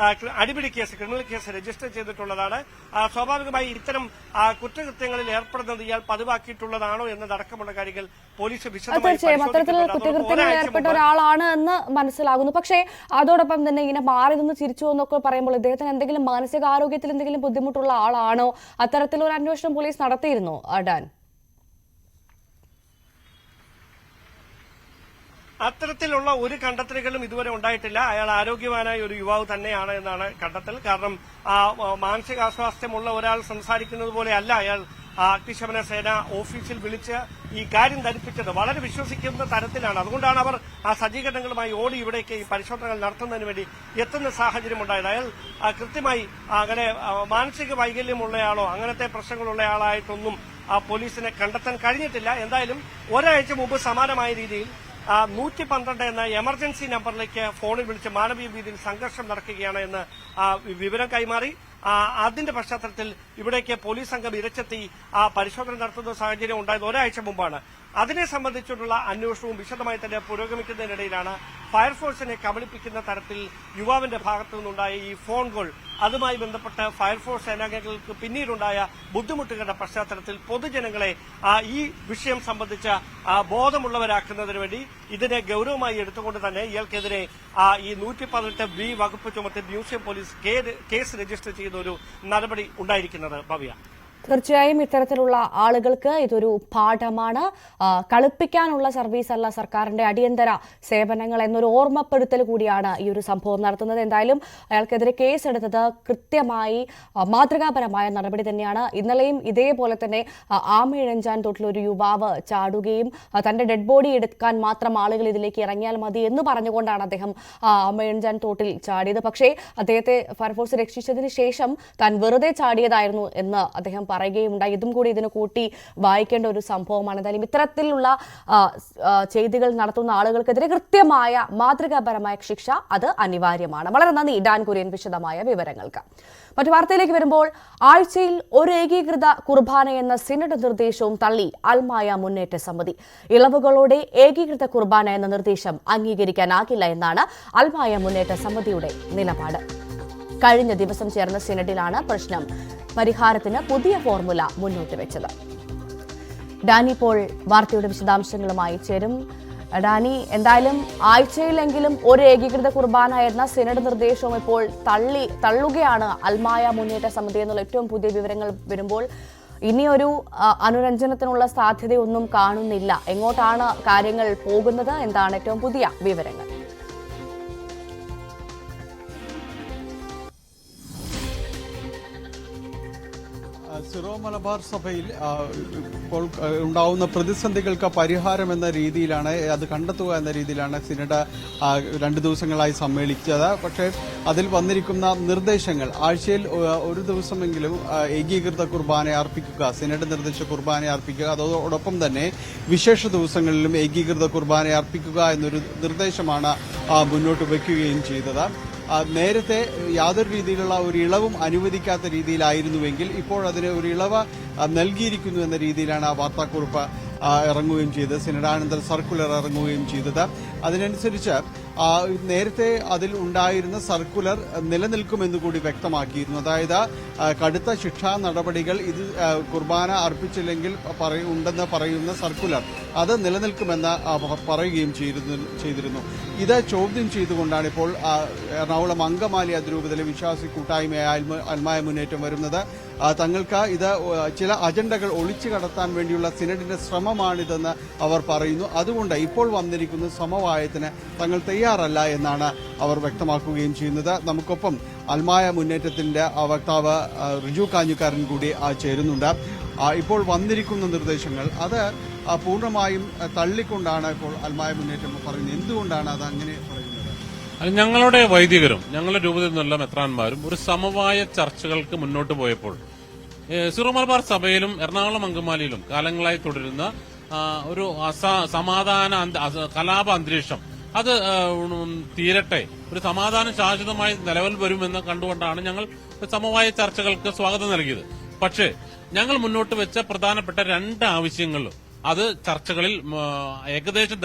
അടിപിടി കേസ്, ക്രിമിനൽ കേസ് രജിസ്റ്റർ ചെയ്തിട്ടുള്ളതാണ്. സ്വാഭാവികമായി ഇത്തരം കുറ്റകൃത്യങ്ങളിൽ ഏർപ്പെടുന്നത് ഇയാൾ പതിവാക്കിയിട്ടുള്ളതാണോ എന്നതടക്കമുള്ള കാര്യങ്ങൾ പോലീസ് തീർച്ചയായും അത്തരത്തിൽ കുറ്റകൃത്യങ്ങളിൽ ഏർപ്പെട്ട ഒരാളാണ് എന്ന് മനസ്സിലാകുന്നു. പക്ഷേ അതോടൊപ്പം തന്നെ ഇങ്ങനെ മാറി നിന്ന് ചിരിച്ചു എന്നൊക്കെ പറയുമ്പോൾ ഇദ്ദേഹത്തിന് എന്തെങ്കിലും മാനസികാരോഗ്യത്തിൽ എന്തെങ്കിലും ബുദ്ധിമുട്ടുള്ള ആളാണോ? അത്തരത്തിലൊരു അന്വേഷണം പോലീസ് നടത്തിയിരുന്നോ ഡാൻ? അത്തരത്തിലുള്ള ഒരു കണ്ടെത്തലുകളും ഇതുവരെ ഉണ്ടായിട്ടില്ല. അയാൾ ആരോഗ്യവാനായ ഒരു യുവാവ് തന്നെയാണ് എന്നാണ് കണ്ടെത്തൽ. കാരണം മാനസികാസ്വാസ്ഥ്യമുള്ള ഒരാൾ സംസാരിക്കുന്നത് പോലെ അല്ല അയാൾ അഗ്നിശമന സേന ഓഫീസിൽ വിളിച്ച് ഈ കാര്യം ധരിപ്പിച്ചത് വളരെ വിശ്വസിക്കുന്ന തരത്തിലാണ്. അതുകൊണ്ടാണ് അവർ ആ സജ്ജീകരണങ്ങളുമായി ഓടി ഇവിടേക്ക് ഈ പരിശോധനകൾ നടത്തുന്നതിന് വേണ്ടി എത്തുന്ന സാഹചര്യം ഉണ്ടായത്. അയാൾ കൃത്യമായി അങ്ങനെ മാനസിക വൈകല്യമുള്ളയാളോ അങ്ങനത്തെ പ്രശ്നങ്ങളുള്ളയാളായിട്ടൊന്നും പോലീസിനെ കണ്ടെത്താൻ കഴിഞ്ഞിട്ടില്ല. എന്തായാലും ഒരാഴ്ച മുമ്പ് സമാനമായ രീതിയിൽ 112 എന്ന എമർജൻസി നമ്പറിലേക്ക് ഫോണിൽ വിളിച്ച് മാനവീയ വീതിയിൽ സംഘർഷം നടക്കുകയാണ് എന്ന് വിവരം കൈമാറി. അതിന്റെ പശ്ചാത്തലത്തിൽ ഇവിടേക്ക് പോലീസ് സംഘം ഇരച്ചെത്തി പരിശോധന നടത്തുന്ന സാഹചര്യം ഉണ്ടായത് ഒരാഴ്ച മുമ്പാണ്. അതിനെ സംബന്ധിച്ചിട്ടുള്ള അന്വേഷണവും വിശദമായി തന്നെ പുരോഗമിക്കുന്നതിനിടയിലാണ് ഫയർഫോഴ്സിനെ കബളിപ്പിക്കുന്ന തരത്തിൽ യുവാവിന്റെ ഭാഗത്തു നിന്നുണ്ടായ ഈ ഫോൺ കോൾ, അതുമായി ബന്ധപ്പെട്ട് ഫയർഫോഴ്സ് സേനാംഗങ്ങൾക്ക് പിന്നീടുണ്ടായ ബുദ്ധിമുട്ടുകളുടെ പശ്ചാത്തലത്തിൽ പൊതുജനങ്ങളെ ഈ വിഷയം സംബന്ധിച്ച ബോധമുള്ളവരാക്കുന്നതിന് വേണ്ടി ഇതിനെ ഗൌരവമായി എടുത്തുകൊണ്ട് തന്നെ ഇയാൾക്കെതിരെ ഈ 118B വകുപ്പ് ചുമത്തി മ്യൂസിയം പോലീസ് കേസ് രജിസ്റ്റർ ചെയ്യുന്ന ഒരു നടപടി ഉണ്ടായിരിക്കുന്നത്. ഭവ്യ, തീർച്ചയായും ഇത്തരത്തിലുള്ള ആളുകൾക്ക് ഇതൊരു പാഠമാണ്. കളിപ്പിക്കാനുള്ള സർവീസ് അല്ല സർക്കാരിന്റെ അടിയന്തര സേവനങ്ങൾ എന്നൊരു ഓർമ്മപ്പെടുത്തൽ കൂടിയാണ് ഈ ഒരു സംഭവം നടത്തുന്നത്. എന്തായാലും അയാൾക്കെതിരെ കേസെടുത്തത് കൃത്യമായി മാതൃകാപരമായ നടപടി തന്നെയാണ്. ഇന്നലെയും ഇതേപോലെ തന്നെ ആമയിഴഞ്ചാൻ തോട്ടിലൊരു യുവാവ് ചാടുകയും തന്റെ ഡെഡ് ബോഡി എടുക്കാൻ മാത്രം ആളുകൾ ഇതിലേക്ക് ഇറങ്ങിയാൽ മതി എന്ന് പറഞ്ഞുകൊണ്ടാണ് അദ്ദേഹം ആമയിഴഞ്ചാൻ തോട്ടിൽ ചാടിയത്. പക്ഷേ അദ്ദേഹത്തെ ഫയർഫോഴ്സ് രക്ഷിച്ചതിന് ശേഷം താൻ വെറുതെ ചാടിയതായിരുന്നു എന്ന് അദ്ദേഹം പറയുകയുണ്ടായി. ഇതും കൂടി ഇതിന് കൂട്ടി വായിക്കേണ്ട ഒരു സംഭവമാണ്. എന്തായാലും ഇത്തരത്തിലുള്ള ചെയ്തികൾ നടത്തുന്ന ആളുകൾക്കെതിരെ കൃത്യമായ മാതൃകാപരമായ ശിക്ഷ അത് അനിവാര്യമാണ്. വളരെ നന്ദി ഡാൻ കുര്യൻ വിശദമായ വിവരങ്ങൾക്ക്. മറ്റു വാർത്തയിലേക്ക് വരുമ്പോൾ ആഴ്ചയിൽ ഒരു ഏകീകൃത കുർബാന എന്ന സിനഡ് നിർദ്ദേശവും തള്ളി അൽമായ മുന്നേറ്റ സമിതി. ഇളവുകളോടെ ഏകീകൃത കുർബാന എന്ന നിർദ്ദേശം അംഗീകരിക്കാനാകില്ല എന്നാണ് അൽമായ മുന്നേറ്റ സമിതിയുടെ നിലപാട്. കഴിഞ്ഞ ദിവസം ചേർന്ന സിനഡിലാണ് പ്രശ്നം പരിഹാരത്തിന് പുതിയ ഫോർമുല മുന്നോട്ട് വെച്ചത്. ഡാനി ഇപ്പോൾ വാർത്തയുടെ വിശദാംശങ്ങളുമായി ചേരും. ഡാനി, എന്തായാലും ആഴ്ചയിലെങ്കിലും ഒരു ഏകീകൃത കുർബാന എന്ന സിനഡ് നിർദ്ദേശവും ഇപ്പോൾ തള്ളുകയാണ് അൽമായ മുന്നേറ്റ സമിതി എന്നുള്ള ഏറ്റവും പുതിയ വിവരങ്ങൾ വരുമ്പോൾ ഇനിയൊരു അനുരഞ്ജനത്തിനുള്ള സാധ്യതയൊന്നും കാണുന്നില്ല. എങ്ങോട്ടാണ് കാര്യങ്ങൾ പോകുന്നത്? എന്താണ് ഏറ്റവും പുതിയ വിവരങ്ങൾ? സിറോ മലബാർ സഭയിൽ ഇപ്പോൾ ഉണ്ടാവുന്ന പ്രതിസന്ധികൾക്ക് പരിഹാരം എന്ന രീതിയിലാണ്, അത് കണ്ടെത്തുക എന്ന രീതിയിലാണ് സിനഡ് 2 ദിവസങ്ങളായി സമ്മേളിച്ചത്. പക്ഷേ അതിൽ വന്നിരിക്കുന്ന നിർദ്ദേശങ്ങൾ ആഴ്ചയിൽ ഒരു ദിവസമെങ്കിലും ഏകീകൃത കുർബാന അർപ്പിക്കുക, സിനഡ് നിർദ്ദേശ കുർബാന അർപ്പിക്കുക, അതോടൊപ്പം തന്നെ വിശേഷ ദിവസങ്ങളിലും ഏകീകൃത കുർബാന അർപ്പിക്കുക എന്നൊരു നിർദ്ദേശമാണ് മുന്നോട്ട് വയ്ക്കുകയും ചെയ്തത്. നേരത്തെ യാതൊരു രീതിയിലുള്ള ഒരു ഇളവും അനുവദിക്കാത്ത രീതിയിലായിരുന്നുവെങ്കിൽ ഇപ്പോൾ അതിന് ഒരു ഇളവ് നൽകിയിരിക്കുന്നു എന്ന രീതിയിലാണ് ആ വാർത്താക്കുറിപ്പ് ഇറങ്ങുകയും ചെയ്തത്. സിനഡാനന്തര സർക്കുലർ ഇറങ്ങുകയും ചെയ്തത്. അതിനനുസരിച്ച് നേരത്തെ അതിൽ ഉണ്ടായിരുന്ന സർക്കുലർ നിലനിൽക്കുമെന്ന് കൂടി വ്യക്തമാക്കിയിരുന്നു. അതായത് കടുത്ത ശിക്ഷാ നടപടികൾ ഇത് കുർബാന അർപ്പിച്ചില്ലെങ്കിൽ ഉണ്ടെന്ന് പറയുന്ന സർക്കുലർ അത് നിലനിൽക്കുമെന്ന് പറയുകയും ചെയ്തിരുന്നു. ഇത് ചോദ്യം ചെയ്തുകൊണ്ടാണ് ഇപ്പോൾ എറണാകുളം അങ്കമാലി അതിരൂപതയിലെ വിശ്വാസി കൂട്ടായ്മയായ അൽമായ മുന്നേറ്റം വരുന്നത്. തങ്ങൾക്ക് ഇത് ചില അജണ്ടകൾ ഒളിച്ചു കടത്താൻ വേണ്ടിയുള്ള സിനഡിന്റെ ശ്രമമാണിതെന്ന് അവർ പറയുന്നു. അതുകൊണ്ട് ഇപ്പോൾ വന്നിരിക്കുന്ന സമവായത്തിന് തങ്ങൾ തയ്യാറല്ല എന്നാണ് അവർ വ്യക്തമാക്കുകയും ചെയ്യുന്നത്. നമുക്കൊപ്പം അൽമായ മുന്നേറ്റത്തിന്റെ വക്താവ് റിജു കാഞ്ഞുകാരൻ കൂടി ചേരുന്നുണ്ട്. ഇപ്പോൾ വന്നിരിക്കുന്ന നിർദ്ദേശങ്ങൾ അത് പൂർണ്ണമായും തള്ളിക്കൊണ്ടാണ് ഇപ്പോൾ അൽമായ മുന്നേറ്റം പറയുന്നത്. എന്തുകൊണ്ടാണ് അത് അങ്ങനെ പറയുന്നത്? ഞങ്ങളുടെ വൈദികരും ഞങ്ങളുടെ രൂപതയിൽ നിന്നുള്ള മെത്രാന്മാരും ഒരു സമവായ ചർച്ചകൾക്ക് മുന്നോട്ട് പോയപ്പോൾ സിറോ മലബാർ സഭയിലും എറണാകുളം അങ്കമാലിയിലും കാലങ്ങളായി തുടരുന്ന ഒരു കലാപ അന്തരീക്ഷം അത് തീരട്ടെ, ഒരു സമാധാനം ശാശ്വതമായി നിലവിൽ വരുമെന്ന് കണ്ടുകൊണ്ടാണ് ഞങ്ങൾ സമവായ ചർച്ചകൾക്ക് സ്വാഗതം നൽകിയത്. പക്ഷേ ഞങ്ങൾ മുന്നോട്ട് വെച്ച പ്രധാനപ്പെട്ട 2 ആവശ്യങ്ങളും അത് ചർച്ചകളിൽ ഏകദേശം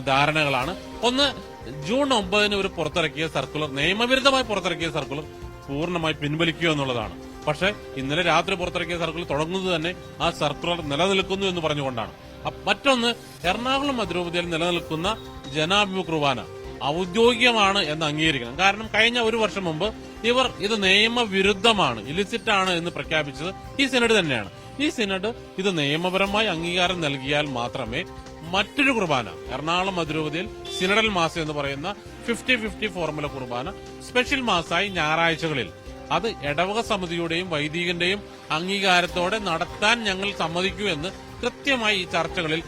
ധാരണകളാണ്. ഒന്ന്, ജൂൺ 9 ഒരു പുറത്തിറക്കിയ സർക്കുലർ, നിയമവിരുദ്ധമായി പുറത്തിറക്കിയ സർക്കുലർ പൂർണ്ണമായി പിൻവലിക്കുക എന്നുള്ളതാണ്. പക്ഷേ ഇന്നലെ രാത്രി പുറത്തിറക്കിയ സർക്കുലർ തുടങ്ങുന്നത് തന്നെ ആ സർക്കുലർ നിലനിൽക്കുന്നു എന്ന് പറഞ്ഞുകൊണ്ടാണ്. മറ്റൊന്ന്, എറണാകുളം അതിരൂപതയിൽ നിലനിൽക്കുന്ന ജനാഭിമുഖ കുർബാന ഔദ്യോഗികമാണ് എന്ന് അംഗീകരിക്കണം. കാരണം കഴിഞ്ഞ 1 വർഷം മുമ്പ് ഇവർ ഇത് നിയമവിരുദ്ധമാണ്, ഇലിസിറ്റ് ആണ് എന്ന് പ്രഖ്യാപിച്ചത് ഈ സിനഡ് തന്നെയാണ്. ഈ സിനഡ് ഇത് നിയമപരമായി അംഗീകാരം നൽകിയാൽ മാത്രമേ മറ്റൊരു കുർബാന, എറണാകുളം അതിരൂപതയിൽ സിനഡൽ മാസം എന്ന് പറയുന്ന 50-50 ഫോർമുല കുർബാന സ്പെഷ്യൽ മാസമായി ഞായറാഴ്ചകളിൽ അത് ഇടവക സമിതിയുടെയും വൈദികന്റെയും അംഗീകാരത്തോടെ നടത്താൻ ഞങ്ങൾ സമ്മതിക്കൂ എന്ന് കൃത്യമായി ഈ ചർച്ചകളിൽ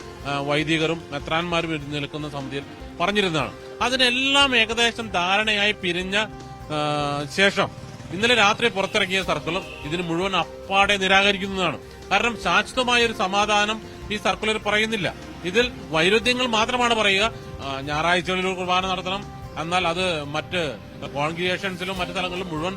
വൈദികരും മെത്രാന്മാരും നിൽക്കുന്ന സമിതിയിൽ പറഞ്ഞിരുന്നതാണ്. അതിനെല്ലാം ഏകദേശം ധാരണയായി പിരിഞ്ഞ ശേഷം ഇന്നലെ രാത്രി പുറത്തിറക്കിയ സർക്കുലർ ഇതിന് മുഴുവൻ അപ്പാടെ നിരാകരിക്കുന്നതാണ്. കാരണം ശാശ്വതമായ ഒരു സമാധാനം ഈ സർക്കുലർ പറയുന്നില്ല. ഇതിൽ വൈരുദ്ധ്യങ്ങൾ മാത്രമാണ് പറയുക. ഞായറാഴ്ചകളിൽ ഒരു കുർബാന നടത്തണം, എന്നാൽ അത് മറ്റ് കോൺഗ്രിഗേഷൻസിലും മറ്റു സ്ഥലങ്ങളിലും മുഴുവൻ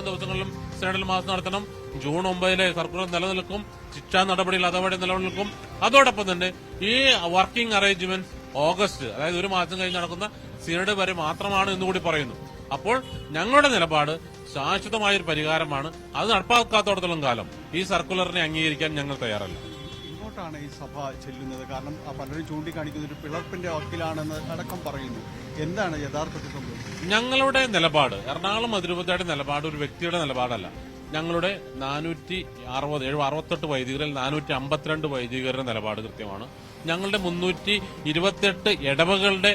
ദിവസങ്ങളിലും സിനഡൽ മാസ് നടത്തണം. ജൂൺ 9 സർക്കുലർ നിലനിൽക്കും. ശിക്ഷാ നടപടികൾ അതോടെ നിലനിൽക്കും. അതോടൊപ്പം തന്നെ ഈ വർക്കിംഗ് അറേഞ്ച്മെന്റ് ഓഗസ്റ്റ്, അതായത് ഒരു മാസം കഴിഞ്ഞ് നടക്കുന്ന സിനഡ് വരെ മാത്രമാണ് എന്നുകൂടി പറയുന്നു. അപ്പോൾ ഞങ്ങളുടെ നിലപാട് ശാശ്വതമായൊരു പരിഹാരമാണ്. അത് നടപ്പാക്കാത്തോടത്തോളം കാലം ഈ സർക്കുലറിനെ അംഗീകരിക്കാൻ ഞങ്ങൾ തയ്യാറല്ല. ഇങ്ങോട്ടാണ് ഈ സഭ ചെല്ലുന്നത്? കാരണം പലരും ചൂണ്ടിക്കാണിക്കുന്ന ഒരു പിളർപ്പിന്റെ വക്കിലാണെന്ന് അടക്കം പറയുന്നു. എന്താണ് യഥാർത്ഥത്തിൽ സംഭവിച്ചത്? ഞങ്ങളുടെ നിലപാട്, എറണാകുളം അതിരൂപതയുടെ നിലപാട് ഒരു വ്യക്തിയുടെ നിലപാടല്ല. ഞങ്ങളുടെ 468 വൈദികരിൽ 452 വൈദികരുടെ നിലപാട് കൃത്യമാണ്. ഞങ്ങളുടെ 328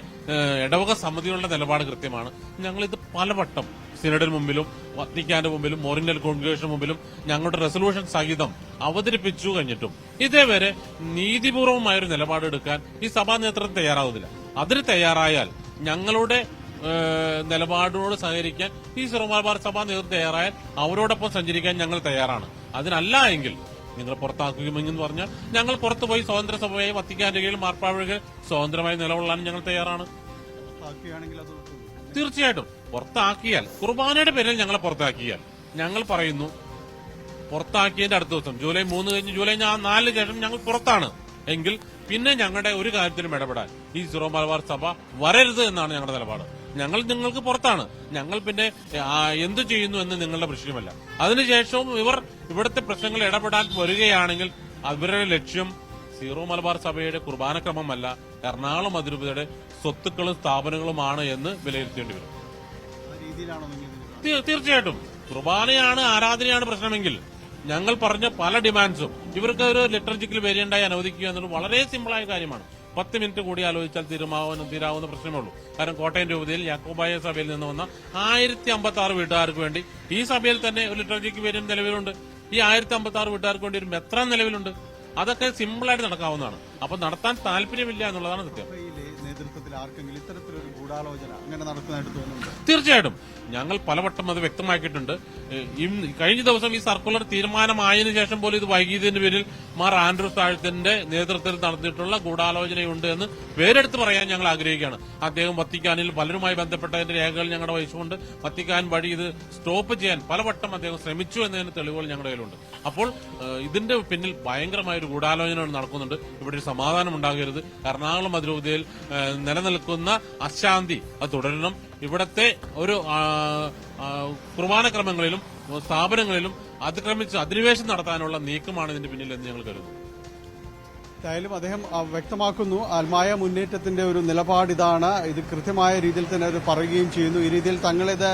ഇടവക സമിതികളുടെ നിലപാട് കൃത്യമാണ്. ഞങ്ങളിത് പലവട്ടം സിനഡിന് മുമ്പിലും വത്തിക്കാന്റെ മുമ്പിലും ഓറിയന്റൽ കോൺഗ്രിഗേഷന് മുമ്പിലും ഞങ്ങളുടെ റെസൊല്യൂഷൻ സഹിതം അവതരിപ്പിച്ചു കഴിഞ്ഞിട്ടും ഇതേവരെ നീതിപൂർവമായൊരു നിലപാടെടുക്കാൻ ഈ സഭാ നേതൃത്വം തയ്യാറാവുന്നില്ല. അതിന് തയ്യാറായാൽ ഞങ്ങളുടെ നിലപാടിനോട് സഹകരിക്കാൻ ഈ സിറോ മലബാർ സഭാ നേതൃത്വം തയ്യാറായാൽ അവരോടൊപ്പം സഞ്ചരിക്കാൻ ഞങ്ങൾ തയ്യാറാണ്. അതിനല്ല എങ്കിൽ നിങ്ങൾ പുറത്താക്കുമെന്ന് പറഞ്ഞാൽ ഞങ്ങൾ പുറത്തുപോയി സ്വതന്ത്ര സഭയായി വത്തിക്കാന്റെ കീഴിൽ മാർപ്പാവഴുകൾ സ്വതന്ത്രമായി നിലകൊള്ളാൻ ഞങ്ങൾ തയ്യാറാണ്. തീർച്ചയായിട്ടും പുറത്താക്കിയാൽ, കുർബാനയുടെ പേരിൽ ഞങ്ങളെ പുറത്താക്കിയാൽ, ഞങ്ങൾ പറയുന്നു പുറത്താക്കിയതിന്റെ അടുത്ത ദിവസം ജൂലൈ 3 കഴിഞ്ഞ് ജൂലൈ 4 ശേഷം ഞങ്ങൾ പുറത്താണ് എങ്കിൽ പിന്നെ ഞങ്ങളുടെ ഒരു കാര്യത്തിലും ഇടപെടാൻ ഈ സിറോ മലബാർ സഭ വരരുത് എന്നാണ് ഞങ്ങളുടെ നിലപാട്. ഞങ്ങൾ നിങ്ങൾക്ക് പുറത്താണ്. ഞങ്ങൾ പിന്നെ എന്തു ചെയ്യുന്നു എന്ന് നിങ്ങളുടെ പ്രശ്നമല്ല. അതിനുശേഷവും ഇവിടുത്തെ പ്രശ്നങ്ങൾ ഇടപെടാൻ വരികയാണെങ്കിൽ അവരുടെ ലക്ഷ്യം സീറോ മലബാർ സഭയുടെ കുർബാനക്രമമല്ല, എറണാകുളം അതിരൂപതയുടെ സ്വത്തുക്കളും സ്ഥാപനങ്ങളുമാണ് എന്ന് വിലയിരുത്തേണ്ടി വരും. തീർച്ചയായിട്ടും കുർബാനയാണ്, ആരാധനയാണ് പ്രശ്നമെങ്കിൽ ഞങ്ങൾ പറഞ്ഞ പല ഡിമാൻഡ്സും ഇവർക്ക് ഒരു ലിറ്റർജിക്കൽ വേരിയന്റായി അനുവദിക്കുക എന്നുള്ളത് വളരെ സിമ്പിളായ കാര്യമാണ്. 10 മിനിറ്റ് കൂടി ആലോചിച്ചാൽ തീരാവുന്ന പ്രശ്നമേ ഉള്ളൂ. കാരണം കോട്ടയം രൂപതയിൽ യാക്കോബായ സഭയിൽ നിന്ന് വന്ന 1056 വീട്ടുകാർക്ക് വേണ്ടി ഈ സഭയിൽ തന്നെ ഒരു ലിറ്റർജിക്കൽ വേരിയന്റ് നിലവിലുണ്ട്. ഈ 1056 വീട്ടുകാർക്ക് വേണ്ടി ഒരു മെത്രാൻ നിലവിലുണ്ട്. അതൊക്കെ സിമ്പിളായിട്ട് നടക്കാവുന്നതാണ്. അപ്പൊ നടത്താൻ താല്പര്യമില്ല എന്നുള്ളതാണ് സത്യം. നേതൃത്വത്തിൽ ആർക്കെങ്കിലും ഇത്തരത്തിലൊരു ഗൂഢാലോചന അങ്ങനെ നടക്കുന്നതായിട്ട് തോന്നുന്നുണ്ട്? തീർച്ചയായിട്ടും ഞങ്ങൾ പലവട്ടം അത് വ്യക്തമാക്കിയിട്ടുണ്ട്. കഴിഞ്ഞ ദിവസം ഈ സർക്കുലർ തീരുമാനമായതിനു ശേഷം പോലും ഇത് വൈകിയതിന്റെ പേരിൽ മാർ ആൻഡ്രൂസ് താഴത്തിന്റെ നേതൃത്വത്തിൽ നടത്തിയിട്ടുള്ള ഗൂഢാലോചനയുണ്ട് എന്ന് പേരെടുത്ത് പറയാൻ ഞങ്ങൾ ആഗ്രഹിക്കുകയാണ്. അദ്ദേഹം വത്തിക്കാനിൽ പലരുമായി ബന്ധപ്പെട്ടതിന്റെ രേഖകൾ ഞങ്ങളുടെ വഹിച്ചുകൊണ്ട് വത്തിക്കാൻ വഴി ഇത് സ്റ്റോപ്പ് ചെയ്യാൻ പലവട്ടം അദ്ദേഹം ശ്രമിച്ചു എന്നതിന് തെളിവുകൾ ഞങ്ങളുടെ കയ്യിലുണ്ട്. അപ്പോൾ ഇതിന്റെ പിന്നിൽ ഭയങ്കരമായൊരു ഗൂഢാലോചന നടക്കുന്നുണ്ട്. ഇവിടെ ഒരു സമാധാനം ഉണ്ടാകരുത്. എറണാകുളം അതിരൂപതയിൽ നിലനിൽക്കുന്ന അശാന്തി അത് തുടരണം. ഇവിടത്തെ ഒരു കുർബാനക്രമങ്ങളിലും സ്ഥാപനങ്ങളിലും അതിക്രമിച്ച് അധിനിവേശം നടത്താനുള്ള നീക്കമാണ് ഇതിന്റെ പിന്നിൽ എന്ന് ഞങ്ങൾ കരുതുന്നു. എന്തായാലും അദ്ദേഹം വ്യക്തമാക്കുന്നു ആത്മായ മുന്നേറ്റത്തിന്റെ ഒരു നിലപാടിതാണ്. ഇത് കൃത്യമായ രീതിയിൽ തന്നെ അത് പറയുകയും ചെയ്യുന്നു. ഈ രീതിയിൽ തങ്ങളിത്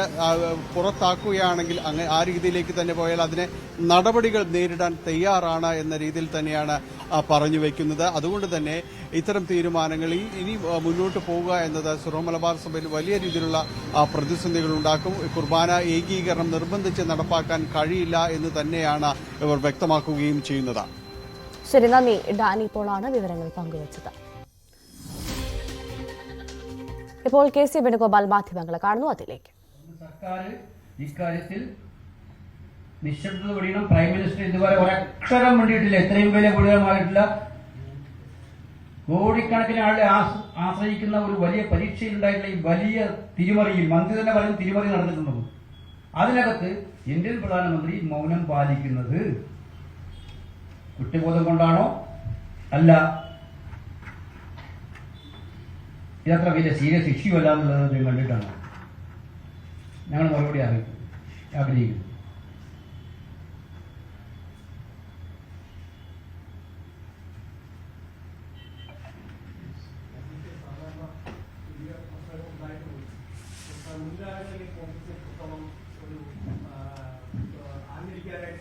പുറത്താക്കുകയാണെങ്കിൽ ആ രീതിയിലേക്ക് തന്നെ പോയാൽ അതിനെ നടപടികൾ നേരിടാൻ തയ്യാറാണ് എന്ന രീതിയിൽ തന്നെയാണ് പറഞ്ഞു വയ്ക്കുന്നത്. അതുകൊണ്ട് തന്നെ ഇത്തരം തീരുമാനങ്ങൾ ഇനി മുന്നോട്ട് പോവുക എന്നത് സിറോ മലബാർ സഭയിൽ വലിയ രീതിയിലുള്ള പ്രതിസന്ധികൾ ഉണ്ടാക്കും. കുർബാന ഏകീകരണം നിർബന്ധിച്ച് നടപ്പാക്കാൻ കഴിയില്ല എന്ന് തന്നെയാണ് ഇവർ വ്യക്തമാക്കുകയും ചെയ്യുന്നത്. ശരി, നന്ദി ഡാനി. ഇപ്പോഴാണ് വിവരങ്ങൾ പങ്കുവച്ചത്. ഇപ്പോൾ കെ സി വേണുഗോപാൽ മാധ്യമങ്ങളെ കാണുന്നു, അതിലേക്ക്. സർക്കാർ ഇക്കാര്യത്തിൽ നിശബ്ദത വെടിയണം. പ്രൈം മിനിസ്റ്റർ ഇതുവരെ ഒരക്ഷരം വേണ്ടിയിട്ടില്ല. എത്രയും വില ഗുരുതരമായിട്ടുള്ള കോടിക്കണക്കിന് ആളുകളെ ആശ്രയിക്കുന്ന ഒരു വലിയ പരീക്ഷയിലുണ്ടായിട്ടുള്ള ഈ വലിയ തിരിമറി, മന്ത്രി തന്നെ പറയുന്ന തിരിമറി നടന്നിട്ടുണ്ടോ? അതിനകത്ത് ഇന്ത്യൻ പ്രധാനമന്ത്രി മൗനം പാലിക്കുന്നത് കുറ്റബോധം കൊണ്ടാണോ അല്ല ഇതത്ര വലിയ സീരിയസ് ഇഷ്യൂ അല്ല എന്നുള്ളത് കണ്ടിട്ടാണ് ഞങ്ങൾ മറുപടി ആഗ്രഹിക്കുന്നു.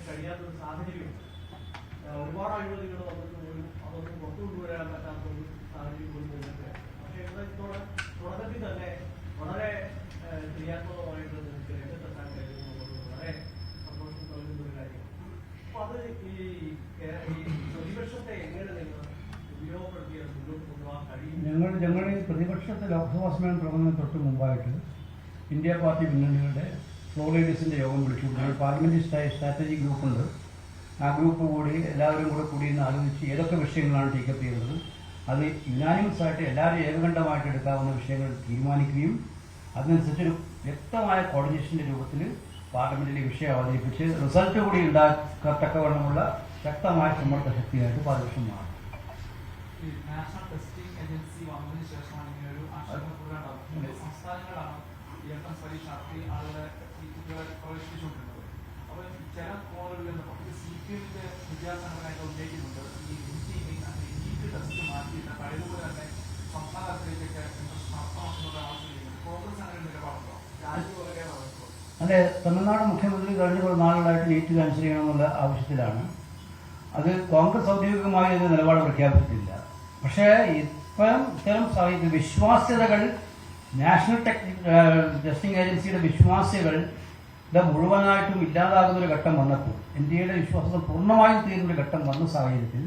കഴിയാത്തൊരു സാഹചര്യം ഒരുപാട് അഴിമതികൾ വന്നിട്ട് പോലും അതൊന്നും പുറത്തു കൊണ്ടുവരാൻ പറ്റാത്ത ഒരു സാഹചര്യം പോലും വരുന്നുണ്ട്. പക്ഷേ ഇവിടെ തുടക്കത്തിൽ തന്നെ വളരെ ക്രിയാത്മകമായിട്ട് നിങ്ങൾക്ക് രംഗത്തെത്താൻ കഴിയുന്നത് വളരെ ഞങ്ങൾ പ്രതിപക്ഷത്തെ ലോക്സഭാ സമ്മേളനം തുടങ്ങുന്നതിന് തൊട്ട് മുമ്പായിട്ട് ഇന്ത്യ പാർട്ടി മുന്നണികളുടെ ഫ്ലോർ ലീഡേഴ്സിൻ്റെ യോഗം വിളിച്ചു. ഞങ്ങൾ പാർലമെന്ററി സ്ട്രാറ്റജി ഗ്രൂപ്പുണ്ട്. ആ ഗ്രൂപ്പ് കൂടി എല്ലാവരും കൂടി ഇന്ന് ആലോചിച്ച് ഏതൊക്കെ വിഷയങ്ങളാണ് ടേക്കപ്പ് ചെയ്യുന്നത്, അത് യുനാനിമസ് ആയിട്ട് എല്ലാവരും ഏകകണ്ഠമായിട്ട് എടുക്കാവുന്ന വിഷയങ്ങൾ തീരുമാനിക്കുകയും അതിനനുസരിച്ചൊരു വ്യക്തമായ കോർഡിനേഷൻ്റെ രൂപത്തിൽ പാർലമെന്റിലെ വിഷയം അവതരിപ്പിച്ച് റിസൾട്ട് കൂടി ഉണ്ടാക്കത്തക്കവണ്ണമുള്ള ശക്തമായ സമ്മർദ്ദ ശക്തിയായിട്ട് പ്രതിപക്ഷം മാറും. നാഷണൽ ടെസ്റ്റിംഗ് ഏജൻസി വന്നതിന് ശേഷമാണ് ഇങ്ങനെ ഒരു ആശങ്കപ്പെടുക. സംസ്ഥാനങ്ങളാണ് ഈ എൻട്രൻസ് പരീക്ഷ നടത്തി ആളുകളെ കുട്ടികളെ പ്രവേശിപ്പിച്ചുകൊണ്ടിരുന്നത്. അപ്പോൾ ചില കോണുകളിൽ നിന്ന് CPM-ന്റെ വിദ്യാസംഘടനയൊക്കെ ഉന്നയിക്കുന്നുണ്ട് ഈ നീറ്റ് ടെസ്റ്റ് മാറ്റിയിട്ട് കഴിവുപോലെ തന്നെ സംസ്ഥാന തലത്തിലേക്ക് എൻട്രൻസ് നടത്തണമെന്നുള്ള ആവശ്യം കോൺഗ്രസ് അങ്ങനെ നിലപാടുണ്ടോ? രാജ്യവുമായാണ്. അതെ, തമിഴ്നാട് മുഖ്യമന്ത്രി കഴിഞ്ഞ കുറേ നാളുകളായിട്ട് നീറ്റ് ക്യാൻസൽ ചെയ്യണമെന്നുള്ള ആവശ്യത്തിലാണ്. അത് കോൺഗ്രസ് ഔദ്യോഗികമായി അതിന് നിലപാട് പ്രഖ്യാപിച്ചിട്ടില്ല. പക്ഷേ ഇത്തരം വിശ്വാസ്യതകൾ നാഷണൽ ടെസ്റ്റിംഗ് ഏജൻസിയുടെ വിശ്വാസ്യതകളുടെ മുഴുവനായിട്ടും ഇല്ലാതാകുന്നൊരു ഘട്ടം വന്നപ്പോൾ, ഇന്ത്യയുടെ വിശ്വാസ്യത പൂർണ്ണമായും തീരുന്നൊരു ഘട്ടം വന്ന സാഹചര്യത്തിൽ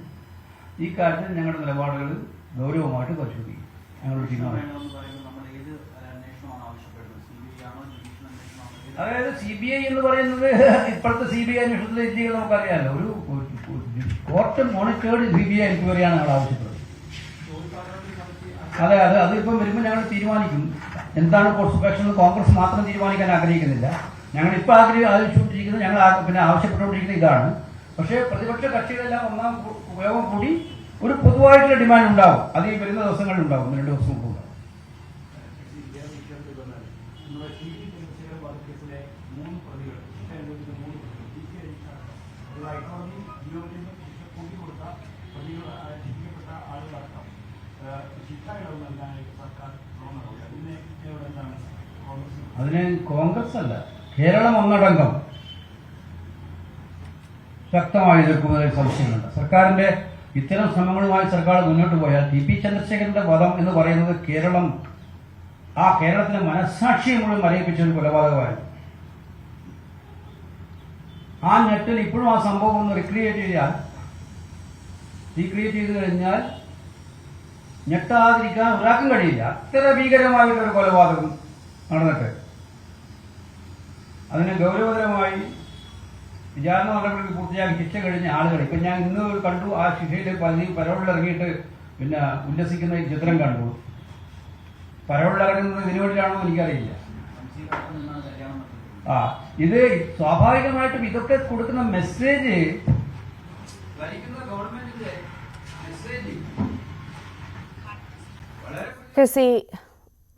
ഈ കാര്യത്തിൽ ഞങ്ങളുടെ നിലപാടുകൾ ഗൗരവമായിട്ട് പരിശോധിക്കും. ഞങ്ങളുടെ തീരുമാനം അതായത് CBI എന്ന് പറയുന്നത് ഇപ്പോഴത്തെ CBI അന്വേഷണത്തിലെ രീതികൾ നമുക്കറിയാമല്ലോ. ഒരു കോർട്ട് മോണിറ്റേർഡ് CBI എൻക്വയറിയാണ് ഞങ്ങൾ ആവശ്യപ്പെടുന്നത്. അതെ, അതിപ്പം വരുമ്പോൾ ഞങ്ങൾ തീരുമാനിക്കും എന്താണ് കോഴ്സ് ഓഫ് ആക്ഷൻ. കോൺഗ്രസ് മാത്രം തീരുമാനിക്കാൻ ആഗ്രഹിക്കുന്നില്ല. ഞങ്ങൾ ഇപ്പോൾ ആവശ്യപ്പെട്ടിരിക്കുന്നത്, ഞങ്ങൾ പിന്നെ ആവശ്യപ്പെട്ടുകൊണ്ടിരിക്കുന്നത് ഇതാണ്. പക്ഷേ പ്രതിപക്ഷ കക്ഷികളെല്ലാം ഒന്നാം ഉപയോഗം കൂടി ഒരു പൊതുവായിട്ടുള്ള ഡിമാൻഡ് ഉണ്ടാവും. അത് ഈ വരുന്ന ദിവസങ്ങളിൽ ഉണ്ടാവും, 2 ദിവസം മുമ്പ് ഉണ്ടാവും. അതിന് കോൺഗ്രസ് അല്ല, കേരളം ഒന്നടങ്കം ശക്തമായി എതിർക്കുന്നതിൽ സംശയമുണ്ട്. സർക്കാരിന്റെ ഇത്തരം ശ്രമങ്ങളുമായി സർക്കാർ മുന്നോട്ട് പോയാൽ TP ചന്ദ്രശേഖരന്റെ വധം എന്ന് പറയുന്നത് കേരളത്തിന്റെ മനസ്സാക്ഷിയെ മുഴുവൻ മരയിപ്പിച്ച ഒരു കൊലപാതകമായിരുന്നു. ആ നെറ്റിൽ ഇപ്പോഴും ആ സംഭവം ഒന്ന് റീക്രിയേറ്റ് ചെയ്ത് കഴിഞ്ഞാൽ ഞെട്ടാതിരിക്കാൻ ഒരാൾക്കും കഴിയില്ല. അത്ര ഭീകരമായിട്ടൊരു കൊലപാതകം നടന്നിട്ട് അതിനെ ഗൗരവതരമായി വിചാരണ നടപടികൾ പൂർത്തിയാക്കി ശിക്ഷ കഴിഞ്ഞ ആളുകൾ ഇപ്പം ഞാൻ ഇന്ന് കണ്ടു. ആ ശിക്ഷയിൽ പരവളിലിറങ്ങിയിട്ട് പിന്നെ ഉല്ലസിക്കുന്ന ഈ ചിത്രം കണ്ടു. പരവളിലിറങ്ങുന്നത് ഇതിനു വേണ്ടിയാണോ എനിക്കറിയില്ല. ഇത് സ്വാഭാവികമായിട്ടും ഇതൊക്കെ കൊടുക്കുന്ന മെസ്സേജ് ഭരിക്കുന്ന ഗവൺമെന്റിന്റെ മെസ്സേജ് വളരെ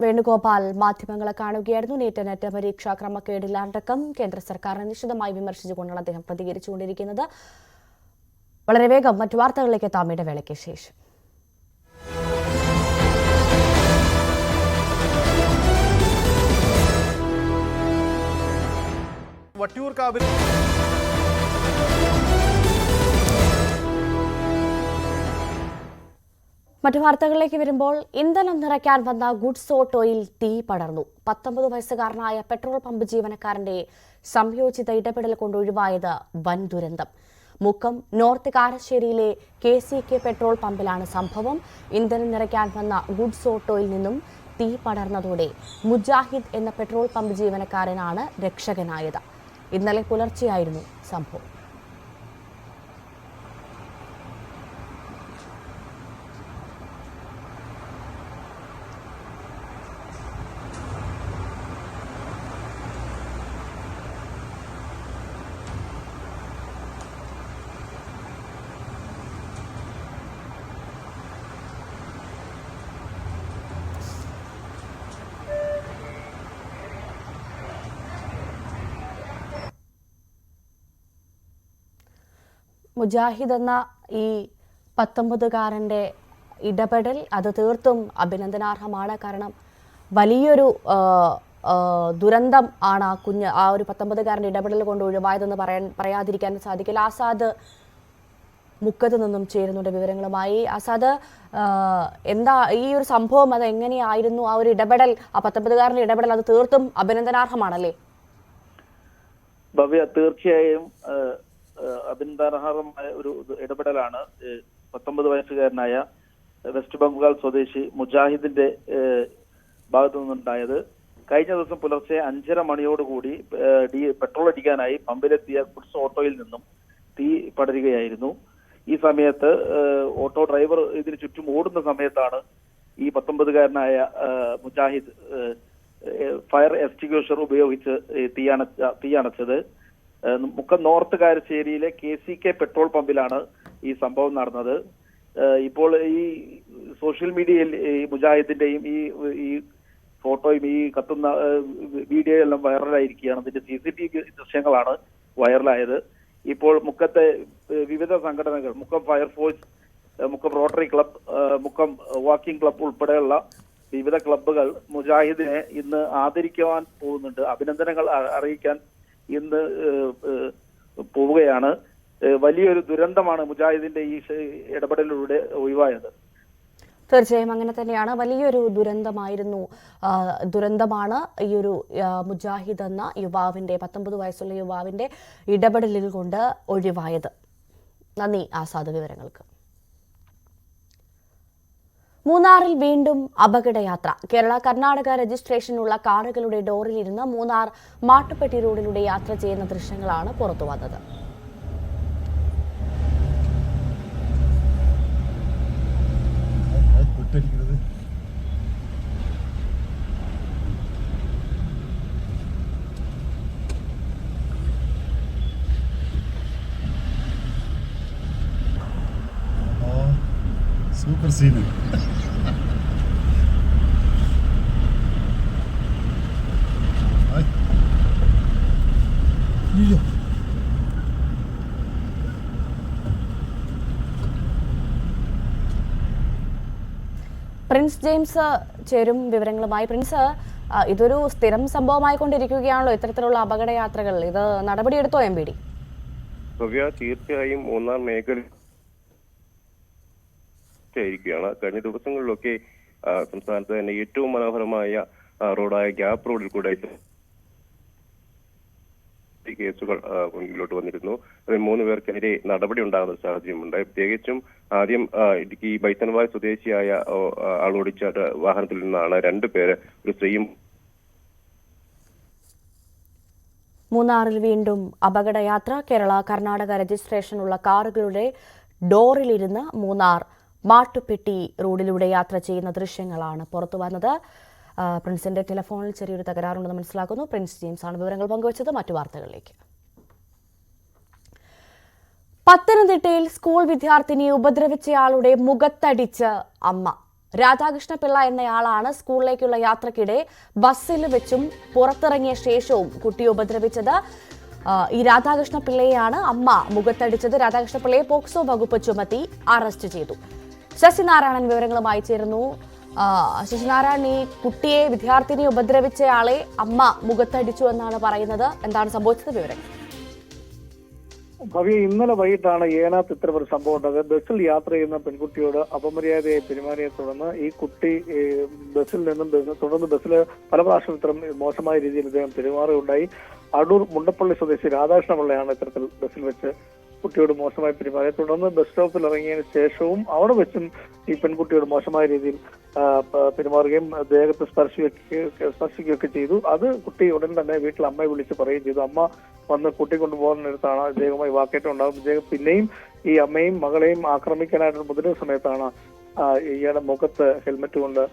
വേണുഗോപാൽ മാധ്യമങ്ങളെ കാണുകയായിരുന്നു. നെറ്റ് പരീക്ഷാ ക്രമക്കേടിലടക്കം കേന്ദ്ര സർക്കാരിനെ നിശിതമായി വിമർശിച്ചുകൊണ്ടാണ് അദ്ദേഹം പ്രതികരിച്ചുകൊണ്ടിരിക്കുന്നത്. വളരെ വേഗം മറ്റു വാർത്തകളിലേക്ക് എത്താം ഇടവേളയ്ക്ക് ശേഷം. വട്ടിയൂർക്കാവിൽ മറ്റു വാർത്തകളിലേക്ക് വരുമ്പോൾ ഇന്ധനം നിറയ്ക്കാൻ വന്ന ഗുഡ്സ് ഓട്ടോയിൽ തീ പടർന്നു. 19 വയസ്സുകാരനായ പെട്രോൾ പമ്പ് ജീവനക്കാരന്റെ സംയോജിത ഇടപെടൽ കൊണ്ട് ഒഴിവായത് വൻ ദുരന്തം. മുക്കം നോർത്ത് കാരശ്ശേരിയിലെ KCK പെട്രോൾ പമ്പിലാണ് സംഭവം. ഇന്ധനം നിറയ്ക്കാൻ വന്ന ഗുഡ്സ് ഓട്ടോയിൽ നിന്നും തീ പടർന്നതോടെ മുജാഹിദ് എന്ന പെട്രോൾ പമ്പ് ജീവനക്കാരനാണ് രക്ഷകനായത്. ഇന്നലെ പുലർച്ചെയായിരുന്നു സംഭവം. മുജാഹിദ് എന്ന ഈ 19കാരൻ്റെ ഇടപെടൽ അത് തീർത്തും അഭിനന്ദനാർഹമാണ്. കാരണം വലിയൊരു ദുരന്തം ആണ് ആ ഒരു 19കാരൻ്റെ ഇടപെടൽ കൊണ്ട് ഒഴിവായതെന്ന് പറയാതിരിക്കാൻ സാധിക്കില്ല. ആസാദ് മുക്കത്ത് നിന്നും ചേരുന്നുണ്ട് വിവരങ്ങളുമായി. ആസാദ്, എന്താ ഈ ഒരു സംഭവം, അത് എങ്ങനെയായിരുന്നു ആ ഒരു ഇടപെടൽ, ആ 19കാരൻ്റെ ഇടപെടൽ അത് തീർത്തും അഭിനന്ദനാർഹമാണല്ലേ? ഭവ്യ, തീർച്ചയായും അഭിനന്ദനാർഹമായ ഒരു ഇടപെടലാണ് 19 വയസ്സുകാരനായ വെസ്റ്റ് ബംഗാൾ സ്വദേശി മുജാഹിദിന്റെ ഭാഗത്തു നിന്നുണ്ടായത്. കഴിഞ്ഞ ദിവസം പുലർച്ചെ 5:30 മണിയോടുകൂടി പെട്രോൾ അടിക്കാനായി പമ്പിലെത്തിയ ഗുഡ്സ് ഓട്ടോയിൽ നിന്നും തീ പടരുകയായിരുന്നു. ഈ സമയത്ത് ഓട്ടോ ഡ്രൈവർ ഇതിന് ചുറ്റും ഓടുന്ന സമയത്താണ് ഈ 19-കാരനായ മുജാഹിദ് ഫയർ എക്സ്റ്റിങ്ക്വിഷർ ഉപയോഗിച്ച് തീയണച്ചത്. മുക്കം നോർത്ത് കാരശ്ശേരിയിലെ KCK പെട്രോൾ പമ്പിലാണ് ഈ സംഭവം നടന്നത്. ഇപ്പോൾ ഈ സോഷ്യൽ മീഡിയയിൽ ഈ മുജാഹിദിന്റെയും ഈ ഫോട്ടോയും ഈ കത്തുന്ന വീഡിയോ എല്ലാം വൈറലായിരിക്കുകയാണ്. അതിന്റെ CCTV ദൃശ്യങ്ങളാണ് വൈറലായത്. ഇപ്പോൾ മുക്കത്തെ വിവിധ സംഘടനകൾ, Mukkam fire force, Mukkam rotary club, Mukkam walking club ഉൾപ്പെടെയുള്ള വിവിധ ക്ലബ്ബുകൾ മുജാഹിദിനെ ഇന്ന് ആദരിക്കുവാൻ പോകുന്നുണ്ട്. അഭിനന്ദനങ്ങൾ അറിയിക്കാൻ ഇന്ന് പോവുകയാണ്. വലിയൊരു ദുരന്തമാണ് മുജാഹിദിന്റെ ഈ ഇടപെടലിലൂടെ ഒഴിവായത്. തീർച്ചയായും അങ്ങനെ തന്നെയാണ്. വലിയൊരു ദുരന്തമാണ് ഈ ഒരു മുജാഹിദ് എന്ന യുവാവിന്റെ 19 വയസ്സുള്ള യുവാവിന്റെ ഇടപെടലിൽ കൊണ്ട് ഒഴിവായത്. നന്ദി ആസാദ് വിവരങ്ങൾക്ക്. മൂന്നാറിൽ വീണ്ടും അപകടയാത്ര. കേരള കർണാടക രജിസ്ട്രേഷനുള്ള കാറുകളുടെ ഡോറിലിരുന്ന് മൂന്നാർ മാട്ടുപ്പെട്ടി റോഡിലൂടെ യാത്ര ചെയ്യുന്ന ദൃശ്യങ്ങളാണ് പുറത്തുവന്നത്. Super scene. പ്രിൻസ് ജെയിംസ് ചേരും വിവരങ്ങളുമായി. പ്രിൻസ്, ഇതൊരു സ്ഥിരം സംഭവമായി കൊണ്ടിരിക്കുകയാണല്ലോ ഇത്തരത്തിലുള്ള അപകടയാത്രകൾ. ഇത് നടപടിയെടുത്തോ MPD? തീർച്ചയായും മൂന്നാർ മേഖല ായിരിക്കുകയാണ്. കഴിഞ്ഞ ദിവസങ്ങളിലൊക്കെ സംസ്ഥാനത്ത് തന്നെ ഏറ്റവും മനോഹരമായ റോഡായ ഗ്യാപ്പ് റോഡിൽ കൂടെ കേസുകൾ മുന്നിലോട്ട് വന്നിരുന്നു. അതിൽ 3 പേർക്കെതിരെ നടപടി ഉണ്ടാകുന്ന സാഹചര്യമുണ്ടായി. പ്രത്യേകിച്ചും ആദ്യം ഇടുക്കി ബൈത്തൻവായ സ്വദേശിയായ ആളോടിച്ച വാഹനത്തിൽ നിന്നാണ് 2 പേര്, ഒരു സ്ത്രീയും. മൂന്നാറിൽ വീണ്ടും അപകടയാത്ര. കേരള കർണാടക രജിസ്ട്രേഷനുള്ള കാറുകളുടെ ഡോറിലിരുന്ന് മൂന്നാർ മാട്ടുപ്പെട്ടി റോഡിലൂടെ യാത്ര ചെയ്യുന്ന ദൃശ്യങ്ങളാണ് പുറത്തുവന്നത്. പ്രിൻസിന്റെ ടെലിഫോണിൽ ചെറിയൊരു തകരാറുണ്ടെന്ന് മനസ്സിലാക്കുന്നു. പ്രിൻസ് ജെയിംസ് ആണ് വിവരങ്ങൾ പങ്കുവച്ചത്. മറ്റു വാർത്തകളിലേക്ക്. പത്തനംതിട്ടയിൽ സ്കൂൾ വിദ്യാർത്ഥിനിയെ ഉപദ്രവിച്ചയാളുടെ മുഖത്തടിച്ച് അമ്മ. രാധാകൃഷ്ണപിള്ള എന്നയാളാണ് സ്കൂളിലേക്കുള്ള യാത്രക്കിടെ ബസ്സിൽ വെച്ചും പുറത്തിറങ്ങിയ ശേഷവും കുട്ടിയെ ഉപദ്രവിച്ചത്. ഈ രാധാകൃഷ്ണപിള്ളയെയാണ് അമ്മ മുഖത്തടിച്ചത്. രാധാകൃഷ്ണപിള്ളയെ പോക്സോ വകുപ്പ് ചുമത്തി അറസ്റ്റ് ചെയ്തു. ശശിനാരായണൻ വിവരങ്ങളുമായി ചേരുന്നു. ശശിനാരായണൻ, ഈ കുട്ടിയെ, വിദ്യാർത്ഥിനിയെ ഉപദ്രവിച്ചയാളെ അമ്മ മുഖത്തടിച്ചു എന്നാണ് പറയുന്നത്. എന്താണ് സംഭവിച്ചത്? വിവരം. ഭവ്യ, ഇന്നലെ വൈകിട്ടാണ് ഏനാത്ത് ഇത്തരം ഒരു സംഭവം ഉണ്ടായത്. ബസ്സിൽ യാത്ര ചെയ്യുന്ന പെൺകുട്ടിയോട് അപമര്യാദയെ പെരുമാറിയെ തുടർന്ന് ഈ കുട്ടി ബസ്സിൽ നിന്നും തുടർന്ന് ബസ്സിൽ പല പ്രാവശ്യം ഇത്തരം മോശമായ രീതിയിൽ ഇദ്ദേഹം പെരുമാറുകയുണ്ടായി. അടൂർ മുണ്ടപ്പള്ളി സ്വദേശി രാധാകൃഷ്ണപിള്ളയാണ് ഇത്തരത്തിൽ ബസ്സിൽ വെച്ച് കുട്ടിയോട് മോശമായി പെരുമാറിയത്. തുടർന്ന് ബസ് സ്റ്റോപ്പിൽ ഇറങ്ങിയതിനു ശേഷവും അവിടെ വെച്ചും ഈ പെൺകുട്ടിയോട് മോശമായ രീതിയിൽ പെരുമാറുകയും ദേഹത്ത് സ്പർശിക്കുകയൊക്കെ ചെയ്തു. അത് കുട്ടി ഉടൻ തന്നെ വീട്ടിൽ അമ്മയെ വിളിച്ച് പറയുകയും ചെയ്തു. അമ്മ വന്ന് കൂട്ടിക്കൊണ്ടുപോകുന്നിടത്താണ് ഇദ്ദേഹവുമായി വാക്കേറ്റം ഉണ്ടാകും. ഇദ്ദേഹം പിന്നെയും ഈ അമ്മയും മകളെയും ആക്രമിക്കാനായിട്ട് മുതിരുന്ന സമയത്താണ് ഇയാളുടെ മുഖത്ത് ഹെൽമെറ്റ് കൊണ്ട്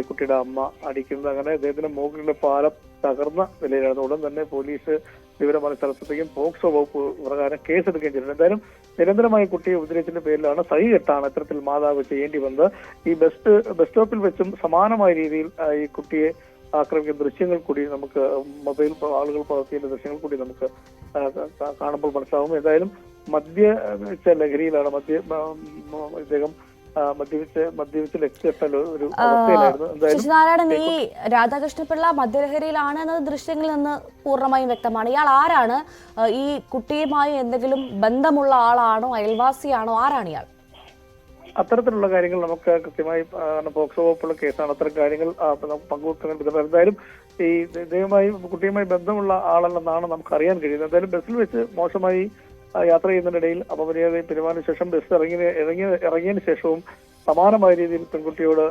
കുട്ടിയുടെ അമ്മ അടിക്കുന്നത്. അങ്ങനെ അദ്ദേഹത്തിന്റെ മുകളിലെ പാലം തകർന്ന നിലയിലാണ്. ഉടൻ തന്നെ പോലീസ് വിവരമായ സ്ഥലത്തെത്തുകയും പോക്സോ വകുപ്പ് പ്രകാരം കേസെടുക്കുകയും ചെയ്തിട്ടുണ്ട്. എന്തായാലും നിരന്തരമായി കുട്ടിയെ ഉപദ്രവിച്ചതിന്റെ പേരിലാണ്, സഹികെട്ടാണ് ഇത്തരത്തിൽ മാതാവ് ചെയ്യേണ്ടി വന്നത്. ഈ ബസ് സ്റ്റോപ്പിൽ വെച്ചും സമാനമായ രീതിയിൽ ഈ കുട്ടിയെ ആക്രമിക്കുന്ന ദൃശ്യങ്ങൾ കൂടി നമുക്ക് മൊബൈൽ ആളുകൾ പകർത്തിയ ദൃശ്യങ്ങൾ കൂടി നമുക്ക് കാണുമ്പോൾ മനസ്സിലാവും. എന്തായാലും മദ്യപിച്ച ലഹരിയിലാണ് ഇദ്ദേഹം മദ്യപിച്ച് ലക്ഷ്യപ്പെട്ട ഒരു അവസ്ഥയിലായിരുന്നു. ശശിനാരായണൻ, ഈ രാധാകൃഷ്ണപിള്ള മദ്യലഹരിയിലാണ് എന്നത് ദൃശ്യങ്ങളിൽ നിന്ന് പൂർണ്ണമായും വ്യക്തമാണ്. ഇയാൾ ആരാണ്? ഈ കുട്ടിയുമായി എന്തെങ്കിലും ബന്ധമുള്ള ആളാണോ, അയൽവാസിയാണോ, ആരാണ് ഇയാൾ? അത്തരത്തിലുള്ള കാര്യങ്ങൾ നമുക്ക് കൃത്യമായി പോക്സോ വകുപ്പുള്ള കേസാണ്. അത്തരം കാര്യങ്ങൾ നമുക്ക് പങ്കുവെക്കേണ്ടത്. എന്തായാലും ഈ കുട്ടിയുമായി ബന്ധമുള്ള ആളല്ലെന്നാണ് നമുക്ക് അറിയാൻ കഴിയുന്നത്. എന്തായാലും ബസ്സിൽ വെച്ച് മോശമായി യാത്ര ചെയ്യുന്നതിനിടയിൽ അപമര്യാദയിൽ പെരുമാറിയ ശേഷം ബസ് ഇറങ്ങിയതിനു ശേഷവും സമാനമായ രീതിയിൽ പെൺകുട്ടിയുടെ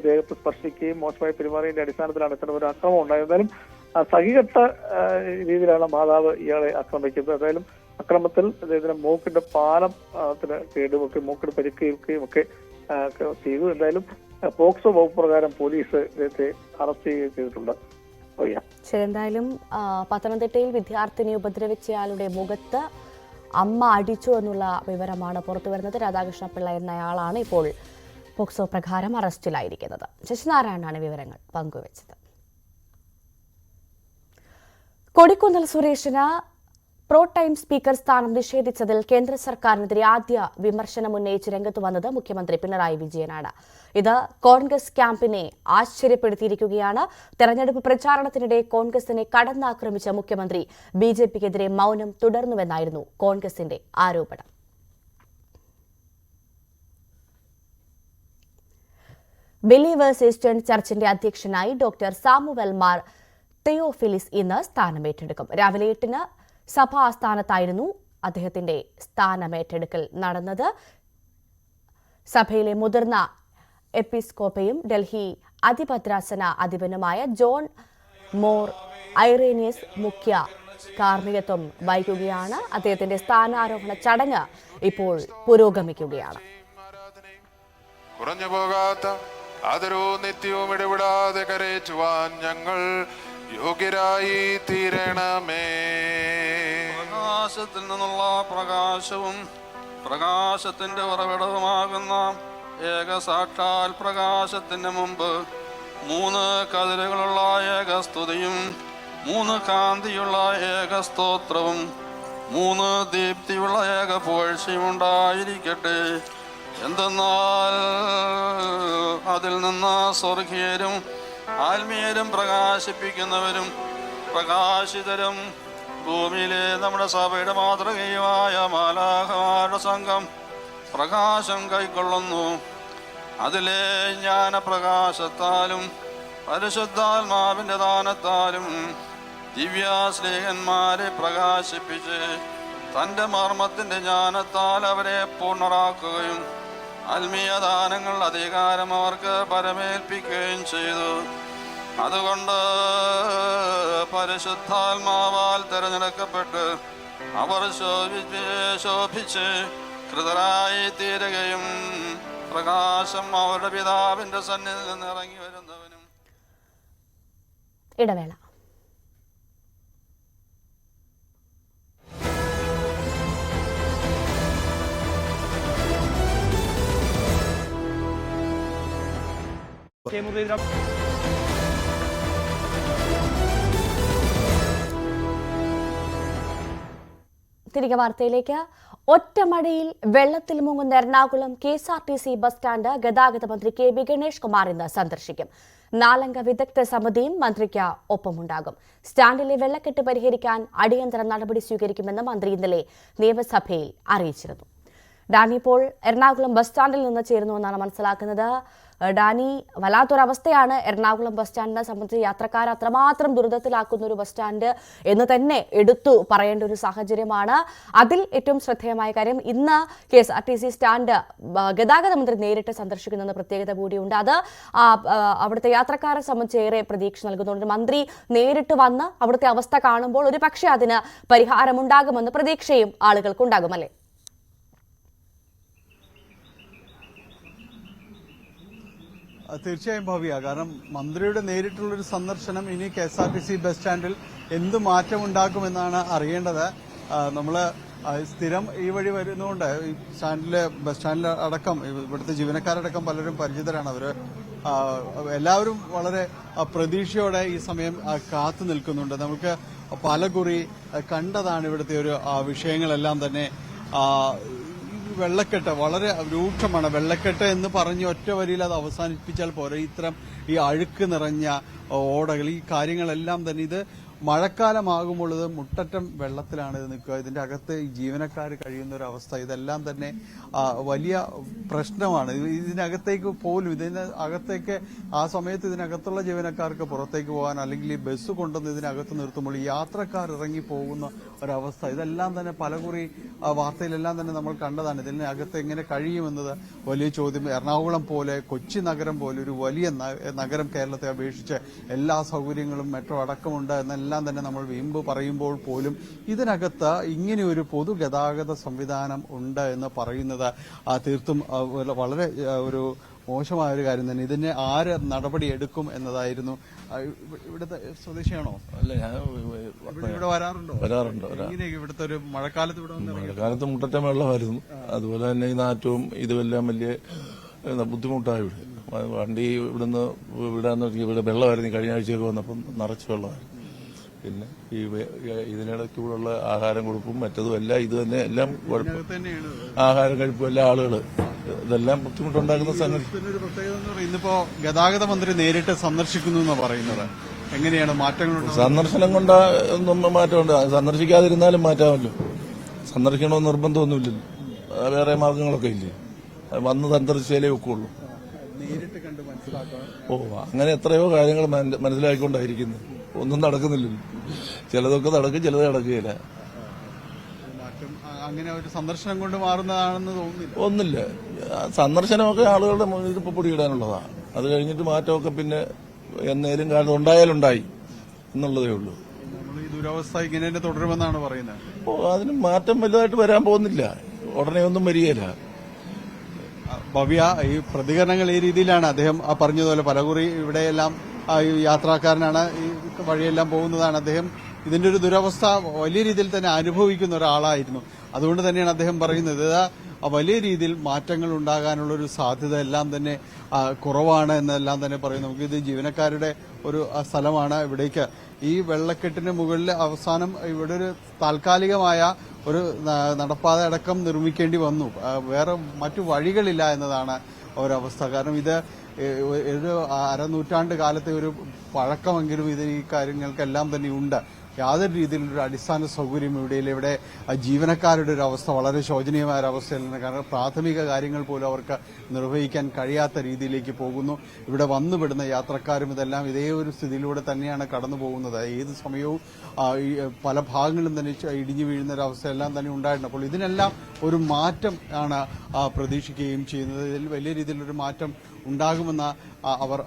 ദേഹത്ത് സ്പർശിക്കുകയും മോശമായി പെരുമാറിയതിന്റെ അടിസ്ഥാനത്തിലാണ് ഇത്തരം ഒരു അക്രമം ഉണ്ടായത്. എന്തായാലും സഹികെട്ട രീതിയിലാണ് മാതാവ് ഇയാളെ ആക്രമിക്കുന്നത്. എന്തായാലും അക്രമത്തിൽ അദ്ദേഹത്തിന് മൂക്കിന്റെ പാലത്തിന് കേടുമൊക്കെ മൂക്കിന് പരിക്കുകയും ഒക്കെ ചെയ്തു. എന്തായാലും പോക്സോ വകുപ്പ് പ്രകാരം പോലീസ് ഇദ്ദേഹത്തെ അറസ്റ്റ് ചെയ്യുകയും ചെയ്തിട്ടുണ്ട്. ശരി, എന്തായാലും പത്തനംതിട്ടയിൽ വിദ്യാർത്ഥിനി ഉപദ്രവിച്ചയാളുടെ മുഖത്ത് അമ്മ അടിച്ചു എന്നുള്ള വിവരമാണ് പുറത്തുവരുന്നത്. രാധാകൃഷ്ണ പിള്ള എന്നയാളാണ് ഇപ്പോൾ പോക്സോ പ്രകാരം അറസ്റ്റിലായിരിക്കുന്നത്. ശശിനാരായണനാണ് വിവരങ്ങൾ പങ്കുവച്ചത്. കൊടിക്കുന്നിൽ സുരേഷിന് പ്രോ ടൈം സ്പീക്കർ സ്ഥാനം നിഷേധിച്ചതിൽ കേന്ദ്ര സർക്കാരിനെതിരെ ആദ്യ വിമർശനം ഉന്നയിച്ച് രംഗത്ത് വന്നത് മുഖ്യമന്ത്രി പിണറായി വിജയനാണ്. ഇത് കോൺഗ്രസ് ക്യാമ്പിനെ ആശ്ചര്യപ്പെടുത്തിയിരിക്കുകയാണ്. തെരഞ്ഞെടുപ്പ് പ്രചാരണത്തിനിടെ കോൺഗ്രസിനെ കടന്നാക്രമിച്ച മുഖ്യമന്ത്രി ബിജെപിക്കെതിരെ മൌനം തുടർന്നുവെന്നായിരുന്നു കോൺഗ്രസിന്റെ ആരോപണം. ബിലീവേഴ്സ് ഈസ്റ്റേൺ ചർച്ചിന്റെ അധ്യക്ഷനായി ഡോക്ടർ സാമുവൽ മാർ തെയോഫിലിസ് ഇന്ന് സ്ഥാനമേറ്റെടുക്കും. രാവിലെ 8-ന് സഭാ ആസ്ഥാനത്തായിരുന്നു അദ്ദേഹത്തിന്റെ സ്ഥാനമേറ്റെടുക്കൽ നടന്നത്. സഭയിലെ മുതിർന്ന എപ്പിസ്കോപ്പയും ഡൽഹി അതിഭദ്രാസന അധിപനുമായ ജോൺ മോർ ഐറേനിയസ് മുഖ്യ കാർമ്മികത്വം വഹിക്കുകയാണ്. അദ്ദേഹത്തിന്റെ സ്ഥാനാരോഹണ ചടങ്ങ് ഇപ്പോൾ പുരോഗമിക്കുകയാണ്. കുറഞ്ഞു പോകാത്ത ആദരവും നിത്യവും ഇടപെടാതെ കരേറ്റുവാൻ ഞങ്ങൾ യോഗ്യരായി തീരണമേ. പ്രകാശത്തിൽ നിന്നുള്ള പ്രകാശവും പ്രകാശത്തിന്റെ ഉറവിടവുമാകുന്ന ഏക സാക്ഷാൽ പ്രകാശത്തിന്റെ മുമ്പ് 3 കതിരുകളുള്ള ഏക സ്തുതിയും 3 കാന്തിയുള്ള ഏക സ്തോത്രവും 3 ദീപ്തിയുള്ള ഏക പുകഴ്ചയും ഉണ്ടായിരിക്കട്ടെ. എന്തെന്നാൽ അതിൽ നിന്ന് സ്വർഗീയരും ആത്മീയരും പ്രകാശിപ്പിക്കുന്നവരും പ്രകാശിതരും ഭൂമിയിലെ നമ്മുടെ സഭയുടെ മാതൃകയുമായ മാലാഖമാരുടെ സംഘം പ്രകാശം കൈക്കൊള്ളുന്നു. അതിലെ ജ്ഞാനപ്രകാശത്താലും പരിശുദ്ധാത്മാവിന്റെ ദാനത്താലും ദിവ്യാശ്ലേഖന്മാരെ പ്രകാശിപ്പിച്ച് തന്റെ മർമ്മത്തിന്റെ ജ്ഞാനത്താൽ അവരെ പൂർണ്ണരാക്കുകയും ആത്മീയ ദാനങ്ങൾ അധികാരം അവർക്ക് പരമേൽപ്പിക്കുകയും ചെയ്തു. അതുകൊണ്ട് പരിശുദ്ധാത്മാവാൽ തെരഞ്ഞെടുക്കപ്പെട്ട് അവർ ശോഭിച്ച് കൃതരായി തീരുകയും പ്രകാശം അവരുടെ പിതാവിന്റെ സന്നിധിയിൽ നിന്ന് ഇറങ്ങി വരുന്നവനും. ഇടവേള. തിരികെ വാർത്തയിലേക്ക്. ഒറ്റമഴയിൽ വെള്ളത്തിൽ മുങ്ങുന്ന എറണാകുളം KSRTC ബസ് സ്റ്റാൻഡ് ഗതാഗത മന്ത്രി KB ഗണേഷ് കുമാർ ഇന്ന് സന്ദർശിക്കും. 4 അംഗ വിദഗ്ധ സമിതിയും മന്ത്രിക്ക് ഒപ്പമുണ്ടാകും. സ്റ്റാൻഡിലെ വെള്ളക്കെട്ട് പരിഹരിക്കാൻ അടിയന്തര നടപടി സ്വീകരിക്കുമെന്ന് മന്ത്രി ഇന്നലെ നിയമസഭയിൽ അറിയിച്ചിരുന്നു. ഡാനി ഇപ്പോൾ എറണാകുളം ബസ് സ്റ്റാൻഡിൽ നിന്ന് ചേരുന്നുവെന്നാണ് മനസ്സിലാക്കുന്നത്. ഡാനി, വല്ലാത്തൊരവസ്ഥയാണ് എറണാകുളം ബസ് സ്റ്റാൻഡിനെ സംബന്ധിച്ച്. യാത്രക്കാർ അത്രമാത്രം ദുരിതത്തിലാക്കുന്ന ഒരു ബസ് സ്റ്റാൻഡ് എന്ന് തന്നെ എടുത്തു പറയേണ്ട ഒരു സാഹചര്യമാണ്. അതിൽ ഏറ്റവും ശ്രദ്ധേയമായ കാര്യം, ഇന്ന് KSRTC സ്റ്റാൻഡ് ഗതാഗത മന്ത്രി നേരിട്ട് സന്ദർശിക്കുന്ന പ്രത്യേകത കൂടിയുണ്ട്. അത് അവിടുത്തെ യാത്രക്കാരെ സംബന്ധിച്ച് ഏറെ പ്രതീക്ഷ നൽകുന്നുണ്ട്. മന്ത്രി നേരിട്ട് വന്ന് അവിടുത്തെ അവസ്ഥ കാണുമ്പോൾ ഒരു പക്ഷേ അതിന് പരിഹാരമുണ്ടാകുമെന്ന് പ്രതീക്ഷയും ആളുകൾക്കുണ്ടാകും, അല്ലേ? തീർച്ചയായും ഭവ്യ, കാരണം മന്ത്രിയുടെ നേരിട്ടുള്ളൊരു സന്ദർശനം ഇനി KSRTC ബസ് സ്റ്റാൻഡിൽ എന്ത് മാറ്റമുണ്ടാക്കുമെന്നാണ് അറിയേണ്ടത്. നമ്മൾ സ്ഥിരം ഈ വഴി വരുന്നതുകൊണ്ട് ഈ ബസ് സ്റ്റാൻഡിൽ അടക്കം ഇവിടുത്തെ ജീവനക്കാരടക്കം പലരും പരിചിതരാണ്. അവർ എല്ലാവരും വളരെ പ്രതീക്ഷയോടെ ഈ സമയം കാത്തു നിൽക്കുന്നുണ്ട്. നമുക്ക് പലകുറി കണ്ടതാണ് ഇവിടുത്തെ ഒരു വിഷയങ്ങളെല്ലാം തന്നെ. വെള്ളക്കെട്ട് വളരെ രൂക്ഷമാണ്. വെള്ളക്കെട്ട് എന്ന് പറഞ്ഞ് ഒറ്റ വരിയിൽ അത് അവസാനിപ്പിച്ചാൽ പോരെ. ഇത്തരം ഈ അഴുക്ക് നിറഞ്ഞ ഓടകൾ, ഈ കാര്യങ്ങളെല്ലാം തന്നെ ഇത് മഴക്കാലമാകുമ്പോൾ ഇത് മുട്ടറ്റം വെള്ളത്തിലാണ് ഇത് നിൽക്കുക. ഇതിന്റെ അകത്ത് ജീവനക്കാർ കഴിയുന്ന ഒരു അവസ്ഥ, ഇതെല്ലാം തന്നെ വലിയ പ്രശ്നമാണ്. ഇതിനകത്തേക്ക് പോലും ഇതിനകത്തേക്ക് ആ സമയത്ത് ഇതിനകത്തുള്ള ജീവനക്കാർക്ക് പുറത്തേക്ക് പോകാൻ, അല്ലെങ്കിൽ ഈ ബസ് കൊണ്ടുവന്ന് ഇതിനകത്ത് നിർത്തുമ്പോൾ യാത്രക്കാർ ഇറങ്ങി പോകുന്ന ഒരവസ്ഥ, ഇതെല്ലാം തന്നെ പലകുറി വാർത്തയിലെല്ലാം തന്നെ നമ്മൾ കണ്ടതാണ്. ഇതിനകത്ത് എങ്ങനെ കഴിയുമെന്നത് വലിയ ചോദ്യം. എറണാകുളം പോലെ, കൊച്ചി നഗരം പോലെ ഒരു വലിയ നഗരം കേരളത്തെ അപേക്ഷിച്ച് എല്ലാ സൗകര്യങ്ങളും മെട്രോ അടക്കമുണ്ട് എന്നെല്ലാം തന്നെ നമ്മൾ വീമ്പ് പറയുമ്പോൾ പോലും ഇതിനകത്ത് ഇങ്ങനെ ഒരു പൊതുഗതാഗത സംവിധാനം ഉണ്ട് എന്ന് പറയുന്നത് തീർത്തും വളരെ ഒരു മോശമായ ഒരു കാര്യം തന്നെ. ഇതിന് ആര് നടപടി എടുക്കും എന്നതായിരുന്നു. ഇവിടുത്തെ സ്വദേശിയാണോ? അല്ല, ഞാൻ ഇവിടെ വരാറുണ്ടോ? വരാറുണ്ട്. ഇവിടുത്തെ ഒരു മഴക്കാലത്ത് ഇവിടെ മഴക്കാലത്ത് മുട്ടറ്റം വെള്ളമായിരുന്നു. അതുപോലെ തന്നെ ഈ നാറ്റവും ഇതുമെല്ലാം വലിയ ബുദ്ധിമുട്ടായി. ഇവിടെ വണ്ടി ഇവിടുന്ന് വിടാന്ന് നോക്കി ഇവിടെ വെള്ളമായിരുന്നു. കഴിഞ്ഞ ആഴ്ചയൊക്കെ വന്നപ്പം നിറച്ച് വെള്ളമായിരുന്നു. പിന്നെ ഈ ഇതിനിടയ്ക്കുള്ള ആഹാരം കൊടുപ്പും മറ്റതും എല്ലാം ഇത് തന്നെ എല്ലാം ആഹാരം കഴിപ്പും എല്ലാ ആളുകൾ ഇതെല്ലാം ബുദ്ധിമുട്ടുണ്ടാക്കുന്ന സംഗതി. ഇന്നിപ്പോ ഗതാഗത മന്ത്രി നേരിട്ട് സന്ദർശിക്കുന്നു എന്നാണ് പറയുന്നത്. എങ്ങനെയാണ് മാറ്റങ്ങൾ? സന്ദർശനം കൊണ്ട് മാറ്റമുണ്ട്. സന്ദർശിക്കാതിരുന്നാലും മാറ്റാമല്ലോ. സന്ദർശിക്കണമെന്ന് നിർബന്ധമൊന്നുമില്ലല്ലോ. വേറെ മാർഗങ്ങളൊക്കെ ഇല്ലേ? വന്ന് സന്ദർശിച്ചാലേ ഒക്കുള്ളൂ. നേരിട്ട് കണ്ട് മനസ്സിലാക്കാം. അങ്ങനെ എത്രയോ കാര്യങ്ങൾ മനസ്സിലാക്കിക്കൊണ്ടായിരിക്കുന്നത്. ഒന്നും നടക്കുന്നില്ലല്ലോ. ചിലതൊക്കെ നടക്കും, ചിലത് നടക്കുകയില്ല. അങ്ങനെ ഒരു സന്ദർശനം കൊണ്ട് മാറുന്നതാണെന്ന് തോന്നുന്നില്ല. ഒന്നില്ല. സന്ദർശനമൊക്കെ ആളുകളുടെ മുന്നിൽ ഇപ്പോൾ പൊടിയിടാനുള്ളതാണ്. അത് കഴിഞ്ഞിട്ട് മാറ്റമൊക്കെ പിന്നെ എന്നേലും കാലത്ത് ഉണ്ടായാലുണ്ടായി എന്നുള്ളതേ ഉള്ളൂ. നമ്മൾ ഈ ദുരവസ്ഥ ഇങ്ങനെ തന്നെ തുടരുമെന്നാണ് പറയുന്നത്. അതിന് മാറ്റം വലുതായിട്ട് വരാൻ പോകുന്നില്ല. ഉടനെ ഒന്നും വരികയില്ല. ഭവ്യ, ഈ പ്രതികരണങ്ങൾ ഈ രീതിയിലാണ്. അദ്ദേഹം പറഞ്ഞതുപോലെ പലകുറി ഇവിടെയെല്ലാം യാത്രക്കാരനാണ്, ഈ വഴിയെല്ലാം പോകുന്നതാണ്. അദ്ദേഹം ഇതിന്റെ ഒരു ദുരവസ്ഥ വലിയ രീതിയിൽ തന്നെ അനുഭവിക്കുന്ന ഒരാളായിരുന്നു. അതുകൊണ്ട് തന്നെയാണ് അദ്ദേഹം പറയുന്നത് വലിയ രീതിയിൽ മാറ്റങ്ങൾ ഉണ്ടാകാനുള്ള ഒരു സാധ്യത എല്ലാം തന്നെ കുറവാണ് എന്നെല്ലാം തന്നെ പറയും. നമുക്കിത് ജീവനക്കാരുടെ ഒരു സ്ഥലമാണ്. ഇവിടേക്ക് ഈ വെള്ളക്കെട്ടിന് മുകളിൽ അവസാനം ഇവിടെ ഒരു താൽക്കാലികമായ ഒരു നടപ്പാത അടക്കം നിർമ്മിക്കേണ്ടി വന്നു. വേറെ മറ്റു വഴികളില്ല എന്നതാണ് ഒരവസ്ഥ. കാരണം ഇത് ഒരു അരനൂറ്റാണ്ട് കാലത്തെ ഒരു പഴക്കമെങ്കിലും ഇത് ഈ കാര്യങ്ങൾക്കെല്ലാം തന്നെ ഉണ്ട്. യാതൊരു രീതിയിലൊരു അടിസ്ഥാന സൗകര്യം ഇവിടെ ജീവനക്കാരുടെ ഒരു അവസ്ഥ വളരെ ശോചനീയമായ ഒരു അവസ്ഥയിൽ നിന്ന്. കാരണം പ്രാഥമിക കാര്യങ്ങൾ പോലും അവർക്ക് നിർവഹിക്കാൻ കഴിയാത്ത രീതിയിലേക്ക് പോകുന്നു. ഇവിടെ വന്നുപെടുന്ന യാത്രക്കാരും ഇതെല്ലാം ഇതേ ഒരു സ്ഥിതിയിലൂടെ തന്നെയാണ് കടന്നു പോകുന്നത്. ഏത് സമയവും പല ഭാഗങ്ങളും തന്നെ ഇടിഞ്ഞു വീഴുന്ന ഒരു അവസ്ഥയെല്ലാം തന്നെ ഉണ്ടായിട്ടുണ്ട്. അപ്പോൾ ഇതിനെല്ലാം ഒരു മാറ്റം ആണ് പ്രതീക്ഷിക്കുകയും ചെയ്യുന്നത്. ഇതിൽ വലിയ രീതിയിലൊരു മാറ്റം ഉണ്ടാകുമെന്ന് അവർ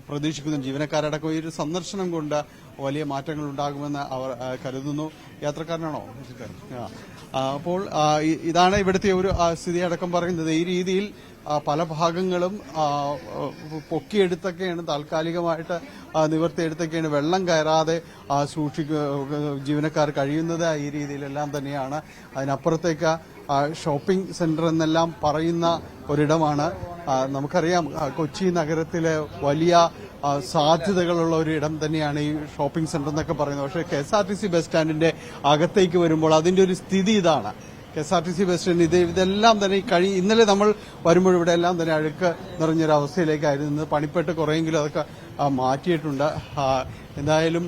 പ്രതീക്ഷിക്കുന്നു. ജീവനക്കാരടക്കം ഈ ഒരു സന്ദർശനം കൊണ്ട് വലിയ മാറ്റങ്ങൾ ഉണ്ടാകുമെന്ന് അവർ കരുതുന്നു. യാത്രക്കാരനാണോ? അപ്പോൾ ഇതാണ് ഇവിടുത്തെ ഒരു സ്ഥിതി അടക്കം പറയുന്നത്. ഈ രീതിയിൽ പല ഭാഗങ്ങളും പൊക്കിയെടുത്തൊക്കെയാണ്, താൽക്കാലികമായിട്ട് നിവർത്തിയെടുത്തൊക്കെയാണ് വെള്ളം കയറാതെ ജീവനക്കാർ കഴിയുന്നത്. ഈ രീതിയിലെല്ലാം തന്നെയാണ്. അതിനപ്പുറത്തേക്ക് ഷോപ്പിംഗ് സെന്റർ എന്നെല്ലാം പറയുന്ന ഒരിടമാണ്. നമുക്കറിയാം കൊച്ചി നഗരത്തിലെ വലിയ സാധ്യതകളുള്ള ഒരു ഇടം തന്നെയാണ് ഈ ഷോപ്പിംഗ് സെന്റർ എന്നൊക്കെ പറയുന്നത്. പക്ഷേ KSRTC ബസ് സ്റ്റാൻഡിന്റെ അകത്തേക്ക് വരുമ്പോൾ അതിന്റെ ഒരു സ്ഥിതി ഇതാണ്. KSRTC ബസ് സ്റ്റാൻഡ് ഇതെല്ലാം തന്നെ ഇന്നലെ നമ്മൾ വരുമ്പോൾ ഇവിടെ എല്ലാം തന്നെ അഴുക്ക് നിറഞ്ഞൊരു അവസ്ഥയിലേക്കായിരുന്നു. പണിപ്പെട്ട് കുറെയെങ്കിലും അതൊക്കെ മാറ്റിയിട്ടുണ്ട്. എന്തായാലും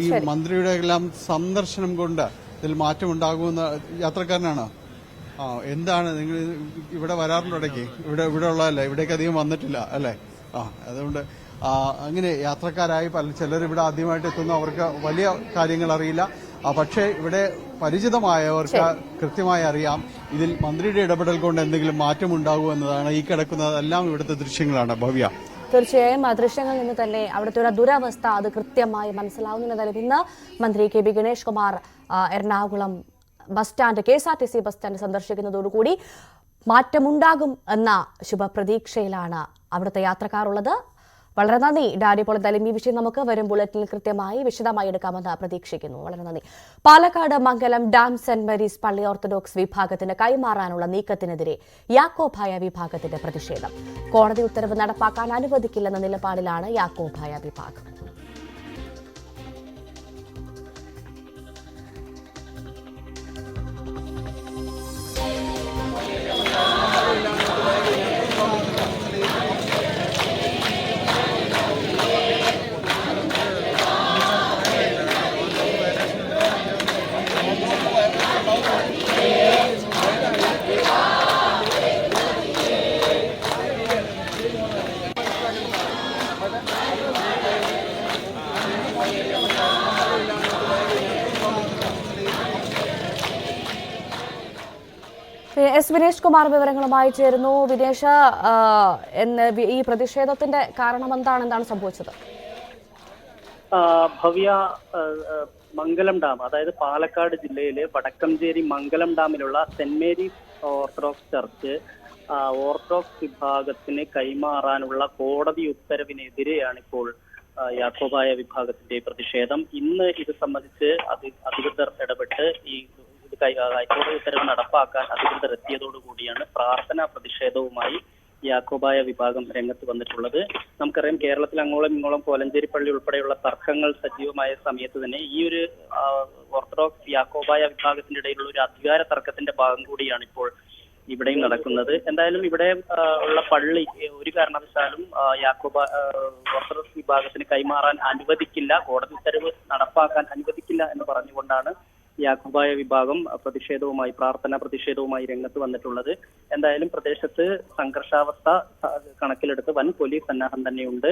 ഈ മന്ത്രിയുടെ എല്ലാം സന്ദർശനം കൊണ്ട് ഇതിൽ മാറ്റമുണ്ടാകുമെന്ന് യാത്രക്കാരനാണ്. എന്താണ് നിങ്ങൾ ഇവിടെ വരാറുണ്ടോ? ഇടയ്ക്ക് ഇവിടെ ഉള്ളതല്ലേ? ഇവിടേക്ക് അധികം വന്നിട്ടില്ല അല്ലേ? അതുകൊണ്ട് അങ്ങനെ യാത്രക്കാരായി ചിലർ ഇവിടെ ആദ്യമായിട്ട് എത്തുന്നു. അവർക്ക് വലിയ കാര്യങ്ങൾ അറിയില്ല. പക്ഷേ ഇവിടെ പരിചിതമായവർക്ക് കൃത്യമായി അറിയാം ഇതിൽ മന്ത്രിയുടെ ഇടപെടൽ കൊണ്ട് എന്തെങ്കിലും മാറ്റമുണ്ടാകും എന്നതാണ്. ഈ കിടക്കുന്നതെല്ലാം ഇവിടുത്തെ ദൃശ്യങ്ങളാണ്. ഭവ്യ, തീർച്ചയായും ആ ദൃശ്യങ്ങളിൽ നിന്ന് തന്നെ അവിടുത്തെ ഒരു ദുരവസ്ഥ അത് കൃത്യമായി മനസ്സിലാവുന്നതായാലും ഇന്ന് മന്ത്രി KB Ganesh Kumar Ernakulam bus stand KSRTC bus stand സന്ദർശിക്കുന്നതോടുകൂടി മാറ്റമുണ്ടാകും എന്ന ശുഭപ്രതീക്ഷയിലാണ് അവിടുത്തെ യാത്രക്കാരുള്ളത്. വളരെ നന്ദി ഡാഡി. ഇപ്പോൾ എന്തായാലും ഈ വിഷയം നമുക്ക് വരും ബുള്ളറ്റിനിൽ കൃത്യമായി വിശദമായി എടുക്കാമെന്ന് പ്രതീക്ഷിക്കുന്നു. വളരെ നന്ദി. പാലക്കാട് മംഗലം ഡാം സെന്റ് മേരീസ് പള്ളി ഓർത്തഡോക്സ് വിഭാഗത്തിന് കൈമാറാനുള്ള നീക്കത്തിനെതിരെ യാക്കോബായ വിഭാഗത്തിന്റെ പ്രതിഷേധം. കോടതി ഉത്തരവ് നടപ്പാക്കാൻ അനുവദിക്കില്ലെന്ന നിലപാടിലാണ് യാക്കോബായ വിഭാഗം. എസ് വിനേഷ് കുമാർ വിവരങ്ങളുമായി ചേരുന്നു. വിനേഷ്, ഈ പ്രതിഷേധത്തിന്റെ കാരണം എന്താണ് സംഭവിച്ചത്? ഭവ്യ, മംഗലം ഡാം, അതായത് പാലക്കാട് ജില്ലയിലെ വടക്കഞ്ചേരി മംഗലം ഡാമിലുള്ള saint Mary's orthodox church orthodox വിഭാഗത്തിന് കൈമാറാനുള്ള കോടതി ഉത്തരവിനെതിരെയാണ് ഇപ്പോൾ യാക്കോബായ വിഭാഗത്തിന്റെ പ്രതിഷേധം. ഇന്ന് ഇത് സംബന്ധിച്ച് അധികൃതർ ഇടപെട്ട് ഈ ഹൈക്കോടതി ഉത്തരവ് നടപ്പാക്കാൻ അധികൃതർ എത്തിയതോടുകൂടിയാണ് പ്രാർത്ഥനാ പ്രതിഷേധവുമായി യാക്കോബായ വിഭാഗം രംഗത്ത് വന്നിട്ടുള്ളത്. നമുക്കറിയാം, കേരളത്തിൽ അങ്ങോളം ഇങ്ങോളം കോലഞ്ചേരി പള്ളി ഉൾപ്പെടെയുള്ള തർക്കങ്ങൾ സജീവമായ സമയത്ത് തന്നെ ഈ ഒരു ഓർത്തഡോക്സ് യാക്കോബായ വിഭാഗത്തിന്റെ ഇടയിലുള്ള ഒരു അധികാര തർക്കത്തിന്റെ ഭാഗം കൂടിയാണ് ഇപ്പോൾ ഇവിടെയും നടക്കുന്നത്. എന്തായാലും ഇവിടെ ഉള്ള പള്ളി ഒരു കാരണവശാലും ഓർത്തഡോക്സ് വിഭാഗത്തിന് കൈമാറാൻ അനുവദിക്കില്ല, കോടതി ഉത്തരവ് നടപ്പാക്കാൻ അനുവദിക്കില്ല എന്ന് പറഞ്ഞുകൊണ്ടാണ് യാക്കോബായ വിഭാഗം പ്രാർത്ഥനാ പ്രതിഷേധവുമായി രംഗത്ത് വന്നിട്ടുള്ളത്. എന്തായാലും പ്രദേശത്ത് സംഘർഷാവസ്ഥ കണക്കിലെടുത്ത് വൻ പോലീസ് സന്നാഹം തന്നെയുണ്ട്.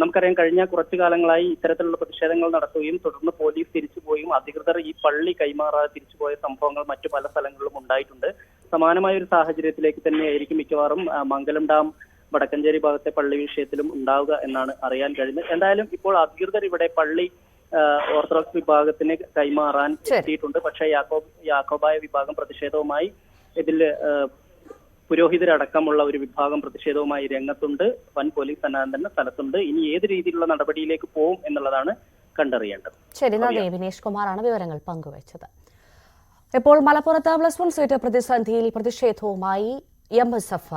നമുക്കറിയാം, കഴിഞ്ഞ കുറച്ചു കാലങ്ങളായി ഇത്തരത്തിലുള്ള പ്രതിഷേധങ്ങൾ നടത്തുകയും തുടർന്ന് പോലീസ് തിരിച്ചുപോയും അധികൃതർ ഈ പള്ളി കൈമാറാതെ തിരിച്ചുപോയ സംഭവങ്ങൾ മറ്റു പല സ്ഥലങ്ങളിലും ഉണ്ടായിട്ടുണ്ട്. സമാനമായ ഒരു സാഹചര്യത്തിലേക്ക് തന്നെയായിരിക്കും മിക്കവാറും മംഗലം ഡാം വടക്കഞ്ചേരി ഭാഗത്തെ പള്ളി വിഷയത്തിലും ഉണ്ടാവുക എന്നാണ് അറിയാൻ കഴിയുന്നത്. എന്തായാലും ഇപ്പോൾ അധികൃതർ ഇവിടെ പള്ളി ഓർത്തഡോക്സ് വിഭാഗത്തിന് കൈമാറാൻ എത്തിയിട്ടുണ്ട്. പക്ഷേ യാക്കോബായ വിഭാഗം പ്രതിഷേധവുമായി ഇതിൽ പുരോഹിതരടക്കമുള്ള ഒരു വിഭാഗം പ്രതിഷേധവുമായി രംഗത്തുണ്ട്. വൻ പോലീസ് സന്നാഹം തന്നെ സ്ഥലത്തുണ്ട്. ഇനി ഏത് രീതിയിലുള്ള നടപടിയിലേക്ക് പോകും എന്നുള്ളതാണ് കണ്ടറിയേണ്ടത്. ശരി, നന്ദി. വിനേഷ് കുമാറാണ് വിവരങ്ങൾ പങ്കുവച്ചത്. ഇപ്പോൾ മലപ്പുറത്ത് +1 സീറ്റ് പ്രതിസന്ധിയിൽ പ്രതിഷേധവുമായി MSF.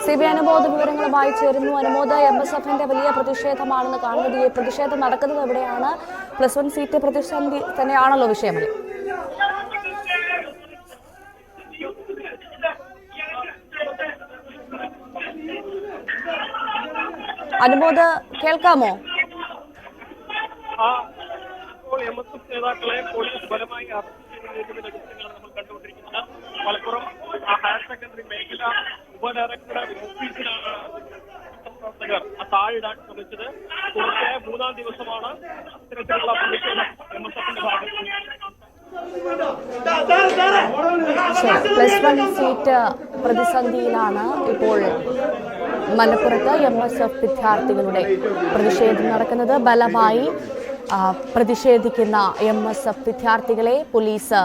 CB അനുമോദ് വിവരങ്ങളുമായി ചേരുന്നു. അനുമോദ്, MSFന്റെ വലിയ പ്രതിഷേധമാണെന്ന് കാണുന്നത്. ഈ പ്രതിഷേധം നടക്കുന്നത് എവിടെയാണ്? +1 സീറ്റ് പ്രതിസന്ധി തന്നെയാണല്ലോ വിഷയമല്ലേ? അനുമോദ്, കേൾക്കാമോ? MSF നേതാക്കളെ പോലീസ് ബലമായി അറസ്റ്റ് ചെയ്തതിന്റെ ദൃശ്യങ്ങളാണ് നമ്മൾ കണ്ടുകൊണ്ടിരിക്കുന്നത്. മലപ്പുറം ഹയർ സെക്കൻഡറി മേഖല ഉപഡയറക്ടറുടെ ഓഫീസിലാണ് പ്രവർത്തകർ താഴിടാൻ ശ്രമിച്ചത്. തുടർച്ചയായ 3-ാം ദിവസമാണ് ഇത്തരത്തിലുള്ള പ്രതിഷേധം MSFന്റെ ഭാഗത്ത്. +1 സീറ്റ് പ്രതിസന്ധിയിലാണ് ഇപ്പോൾ മലപ്പുറത്ത് MSF വിദ്യാർത്ഥികളുടെ പ്രതിഷേധം നടക്കുന്നത്. ബലമായി പ്രതിഷേധിക്കുന്ന MSF വിദ്യാർത്ഥികളെ പോലീസ്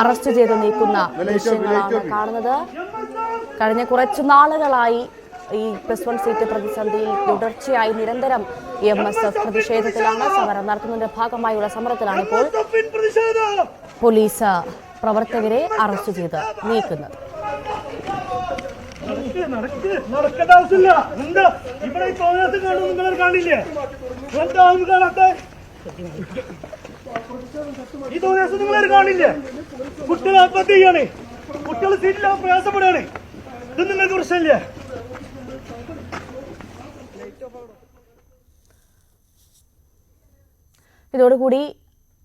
അറസ്റ്റ് ചെയ്ത് നീക്കുന്ന ദൃശ്യങ്ങളാണ് കാണുന്നത്. കഴിഞ്ഞ കുറച്ചു നാളുകളായി ഈ +1 സീറ്റ് പ്രതിസന്ധിയിൽ തുടർച്ചയായി നിരന്തരം MSF പ്രതിഷേധത്തിലാണ്. സമരം നടത്തുന്നതിന്റെ ഭാഗമായുള്ള സമരത്തിലാണ് ഇപ്പോൾ പോലീസ് പ്രവർത്തകരെ അറസ്റ്റ് ചെയ്ത് നീക്കുന്നത്. നടക്കേണ്ട ആവശ്യമില്ല. എന്താ ഇവിടെ ഈ തോന്നിയാസം കാണും നിങ്ങൾ കാണില്ലേ? എന്താ കാണാത്ത ഈ തോന്നിയാസം നിങ്ങൾ കാണില്ലേ? കുട്ടികൾ ആത്മഹത്യ ചെയ്യാണ്, കുട്ടികൾ സീറ്റിൽ പ്രയാസപ്പെടുകയാണ്. ഇത് നിങ്ങൾക്ക് പ്രശ്നമില്ലേ? ഇതോടുകൂടി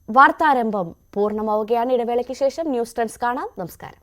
വാർത്താരംഭം പൂർണ്ണമാവുകയാണ്. ഇടവേളയ്ക്ക് ശേഷം ന്യൂസ് ട്രെൻഡ്സ് കാണാം. നമസ്കാരം.